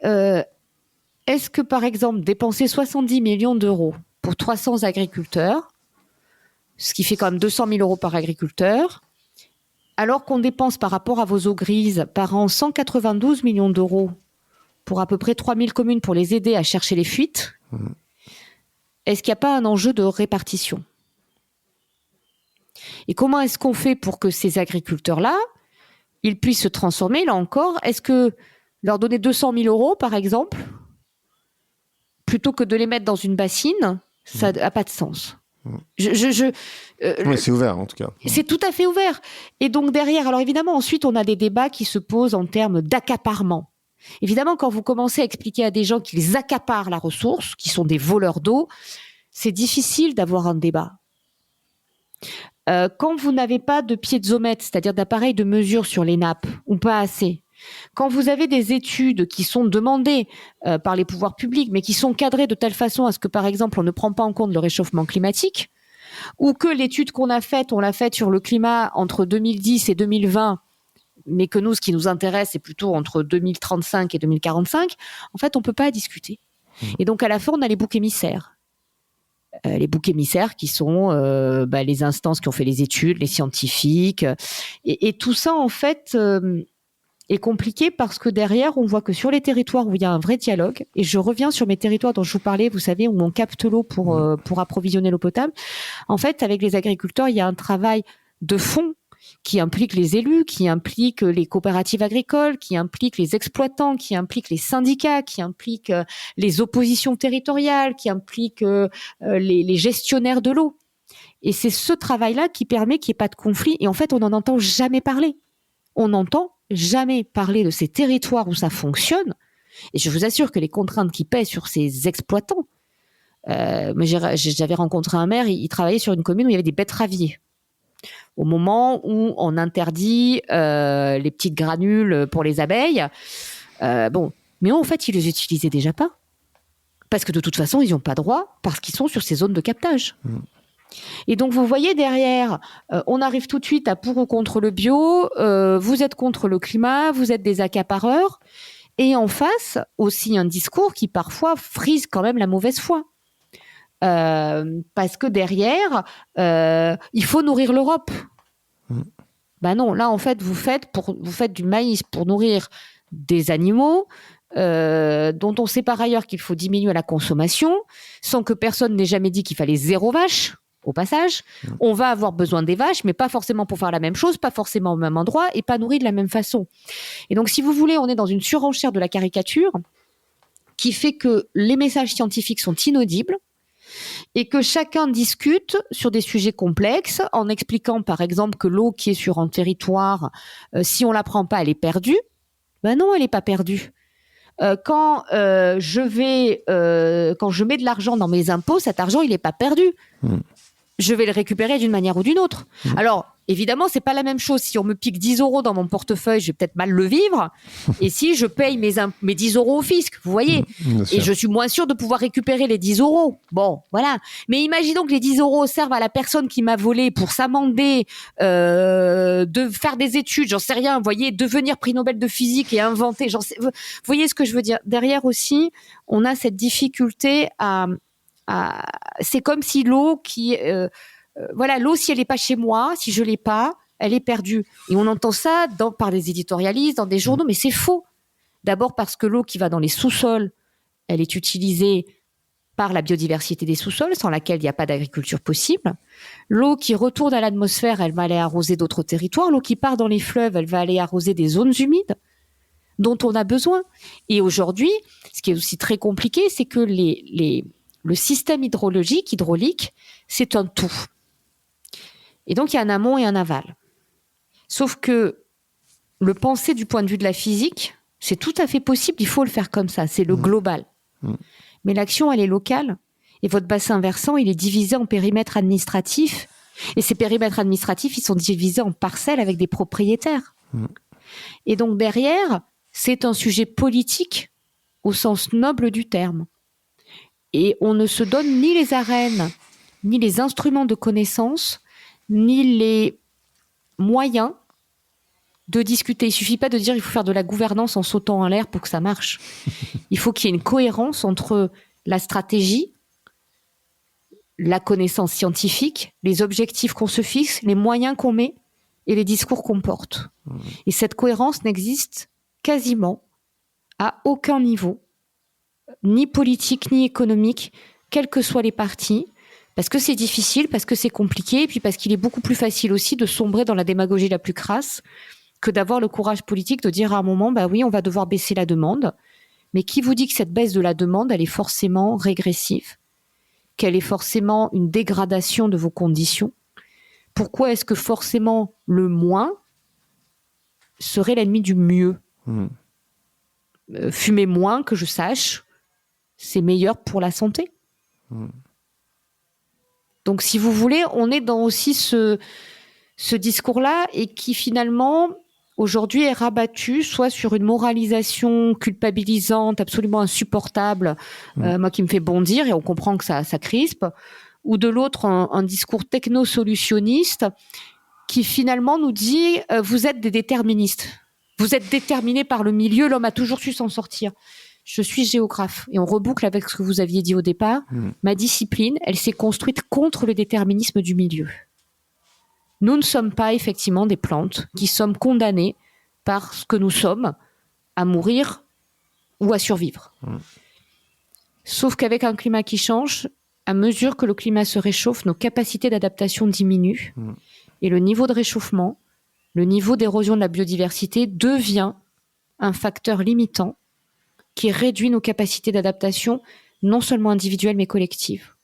est-ce que, par exemple, dépenser 70 millions d'euros pour 300 agriculteurs, ce qui fait quand même 200 000 euros par agriculteur, alors qu'on dépense par rapport à vos eaux grises par an 192 millions d'euros pour à peu près 3000 communes pour les aider à chercher les fuites, est-ce qu'il n'y a pas un enjeu de répartition ? Et comment est-ce qu'on fait pour que ces agriculteurs-là, ils puissent se transformer, là encore ? Est-ce que leur donner 200 000 euros, par exemple, plutôt que de les mettre dans une bassine, ça n'a pas de sens. C'est ouvert, en tout cas. C'est tout à fait ouvert. Et donc derrière, alors évidemment, ensuite, on a des débats qui se posent en termes d'accaparement. Évidemment, quand vous commencez à expliquer à des gens qu'ils accaparent la ressource, qui sont des voleurs d'eau, c'est difficile d'avoir un débat. Quand vous n'avez pas de piézomètre, c'est-à-dire d'appareil de mesure sur les nappes, ou pas assez, quand vous avez des études qui sont demandées par les pouvoirs publics, mais qui sont cadrées de telle façon à ce que, par exemple, on ne prend pas en compte le réchauffement climatique, ou que l'étude qu'on a faite, on l'a faite sur le climat entre 2010 et 2020, mais que nous, ce qui nous intéresse, c'est plutôt entre 2035 et 2045, en fait, on ne peut pas discuter. Et donc, à la fin, on a les boucs émissaires. Les boucs émissaires qui sont les instances qui ont fait les études, les scientifiques. Et tout ça, en fait, est compliqué parce que derrière, on voit que sur les territoires où il y a un vrai dialogue, et je reviens sur mes territoires dont je vous parlais, vous savez, où on capte l'eau pour approvisionner l'eau potable. En fait, avec les agriculteurs, il y a un travail de fond qui implique les élus, qui implique les coopératives agricoles, qui implique les exploitants, qui implique les syndicats, qui implique les oppositions territoriales, qui implique les gestionnaires de l'eau. Et c'est ce travail-là qui permet qu'il n'y ait pas de conflit. Et en fait, on n'en entend jamais parler. On n'entend jamais parler de ces territoires où ça fonctionne. Et je vous assure que les contraintes qui pèsent sur ces exploitants, mais j'avais rencontré un maire, il travaillait sur une commune où il y avait des betteraviers. au moment où on interdit les petites granules pour les abeilles. Mais en fait, ils les utilisaient déjà pas. Parce que de toute façon, ils n'ont pas droit, parce qu'ils sont sur ces zones de captage. Et donc, vous voyez derrière, on arrive tout de suite à pour ou contre le bio, vous êtes contre le climat, vous êtes des accapareurs. Et en face, aussi un discours qui parfois frise quand même la mauvaise foi. Parce que derrière, il faut nourrir l'Europe. Ben non, là, en fait, vous faites du maïs pour nourrir des animaux dont on sait par ailleurs qu'il faut diminuer la consommation, sans que personne n'ait jamais dit qu'il fallait 0 vache. Au passage, on va avoir besoin des vaches, mais pas forcément pour faire la même chose, pas forcément au même endroit et pas nourris de la même façon. Et donc, si vous voulez, on est dans une surenchère de la caricature qui fait que les messages scientifiques sont inaudibles et que chacun discute sur des sujets complexes en expliquant, par exemple, que l'eau qui est sur un territoire, si on la prend pas, elle est perdue. Ben non, elle n'est pas perdue. Quand je mets de l'argent dans mes impôts, cet argent, il n'est pas perdu. Je vais le récupérer d'une manière ou d'une autre. Alors, évidemment, c'est pas la même chose. Si on me pique 10 € dans mon portefeuille, je vais peut-être mal le vivre. Et si je paye mes 10 € au fisc, vous voyez. Et je suis moins sûre de pouvoir récupérer les 10 €. Bon, voilà. Mais imaginons que les 10 € servent à la personne qui m'a volé pour s'amender, de faire des études, j'en sais rien, vous voyez, devenir prix Nobel de physique et inventer, vous voyez ce que je veux dire. Derrière aussi, on a cette difficulté c'est comme si l'eau l'eau, si elle n'est pas chez moi, si je l'ai pas, elle est perdue. Et on entend ça par les éditorialistes, dans des journaux, mais c'est faux. D'abord parce que l'eau qui va dans les sous-sols, elle est utilisée par la biodiversité des sous-sols, sans laquelle il n'y a pas d'agriculture possible. L'eau qui retourne à l'atmosphère, elle va aller arroser d'autres territoires. L'eau qui part dans les fleuves, elle va aller arroser des zones humides dont on a besoin. Et aujourd'hui, ce qui est aussi très compliqué, c'est que le système hydraulique, c'est un tout. Et donc, il y a un amont et un aval. Sauf que le penser du point de vue de la physique, c'est tout à fait possible, il faut le faire comme ça, c'est le global. Mais l'action, elle est locale. Et votre bassin versant, il est divisé en périmètres administratifs. Et ces périmètres administratifs, ils sont divisés en parcelles avec des propriétaires. Et donc, derrière, c'est un sujet politique au sens noble du terme. Et on ne se donne ni les arènes, ni les instruments de connaissance, ni les moyens de discuter. Il ne suffit pas de dire qu'il faut faire de la gouvernance en sautant en l'air pour que ça marche. Il faut qu'il y ait une cohérence entre la stratégie, la connaissance scientifique, les objectifs qu'on se fixe, les moyens qu'on met et les discours qu'on porte. Et cette cohérence n'existe quasiment à aucun niveau, ni politique, ni économique, quels que soient les partis, parce que c'est difficile, parce que c'est compliqué, et puis parce qu'il est beaucoup plus facile aussi de sombrer dans la démagogie la plus crasse que d'avoir le courage politique de dire à un moment, bah oui, on va devoir baisser la demande. Mais qui vous dit que cette baisse de la demande, elle est forcément régressive, qu'elle est forcément une dégradation de vos conditions? Pourquoi est-ce que forcément le moins serait l'ennemi du mieux? Fumer moins, que je sache, c'est meilleur pour la santé. Donc, si vous voulez, on est dans aussi ce discours-là et qui finalement, aujourd'hui, est rabattu soit sur une moralisation culpabilisante, absolument insupportable, moi qui me fait bondir et on comprend que ça crispe, ou de l'autre, un discours techno-solutionniste qui finalement nous dit vous êtes des déterministes. Vous êtes déterminés par le milieu, l'homme a toujours su s'en sortir. Je suis géographe et on reboucle avec ce que vous aviez dit au départ. Ma discipline, elle s'est construite contre le déterminisme du milieu. Nous ne sommes pas effectivement des plantes qui sommes condamnées par ce que nous sommes à mourir ou à survivre. Sauf qu'avec un climat qui change, à mesure que le climat se réchauffe, nos capacités d'adaptation diminuent et le niveau de réchauffement, le niveau d'érosion de la biodiversité devient un facteur limitant qui réduit nos capacités d'adaptation, non seulement individuelles, mais collectives.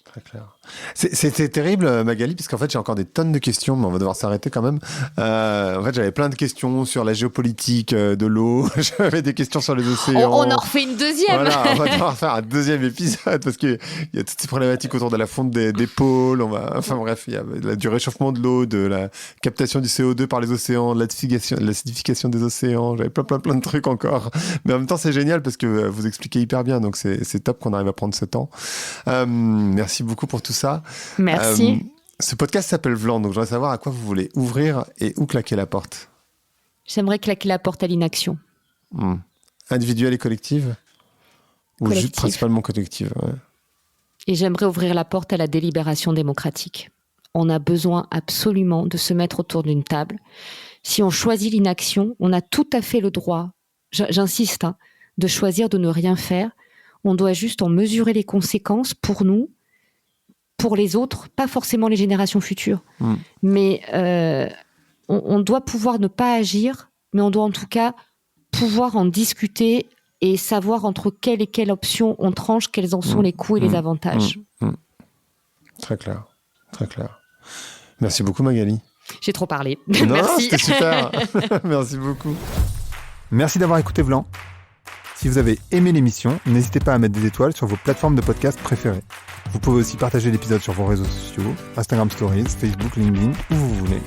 Très clair. C'est terrible, Magali, parce qu'en fait, j'ai encore des tonnes de questions, mais on va devoir s'arrêter quand même. En fait, j'avais plein de questions sur la géopolitique de l'eau. J'avais des questions sur les océans. On en refait une deuxième. Voilà, on va devoir faire un deuxième épisode parce qu'il y a toutes ces problématiques autour de la fonte des pôles. Enfin bref, il y a du réchauffement de l'eau, de la captation du CO2 par les océans, de l'acidification des océans. J'avais plein de trucs encore. Mais en même temps, c'est génial parce que vous expliquez hyper bien. Donc, c'est top qu'on arrive à prendre ce temps. Merci beaucoup pour tout ça. Merci. Ce podcast s'appelle Vlan, donc je voudrais savoir à quoi vous voulez ouvrir et où claquer la porte. J'aimerais claquer la porte à l'inaction. Individuelle et collective ? Ou Collective. juste principalement collective, ouais. Et j'aimerais ouvrir la porte à la délibération démocratique. On a besoin absolument de se mettre autour d'une table. Si on choisit l'inaction, on a tout à fait le droit, j'insiste, de choisir de ne rien faire. On doit juste en mesurer les conséquences pour nous, pour les autres, pas forcément les générations futures. Mais on doit pouvoir ne pas agir, mais on doit en tout cas pouvoir en discuter et savoir entre quelle et quelle option on tranche, quels en sont les coûts et les avantages. Très clair, très clair. Merci beaucoup, Magali. J'ai trop parlé. Non, Merci. c'était super. Merci beaucoup. Merci d'avoir écouté Vlan. Si vous avez aimé l'émission, n'hésitez pas à mettre des étoiles sur vos plateformes de podcast préférées. Vous pouvez aussi partager l'épisode sur vos réseaux sociaux, Instagram Stories, Facebook, LinkedIn, où vous voulez.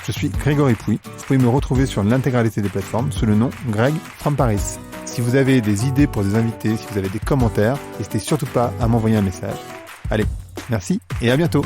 Je suis Grégory Pouy. Vous pouvez me retrouver sur l'intégralité des plateformes sous le nom Greg from Paris. Si vous avez des idées pour des invités, si vous avez des commentaires, n'hésitez surtout pas à m'envoyer un message. Allez, merci et à bientôt.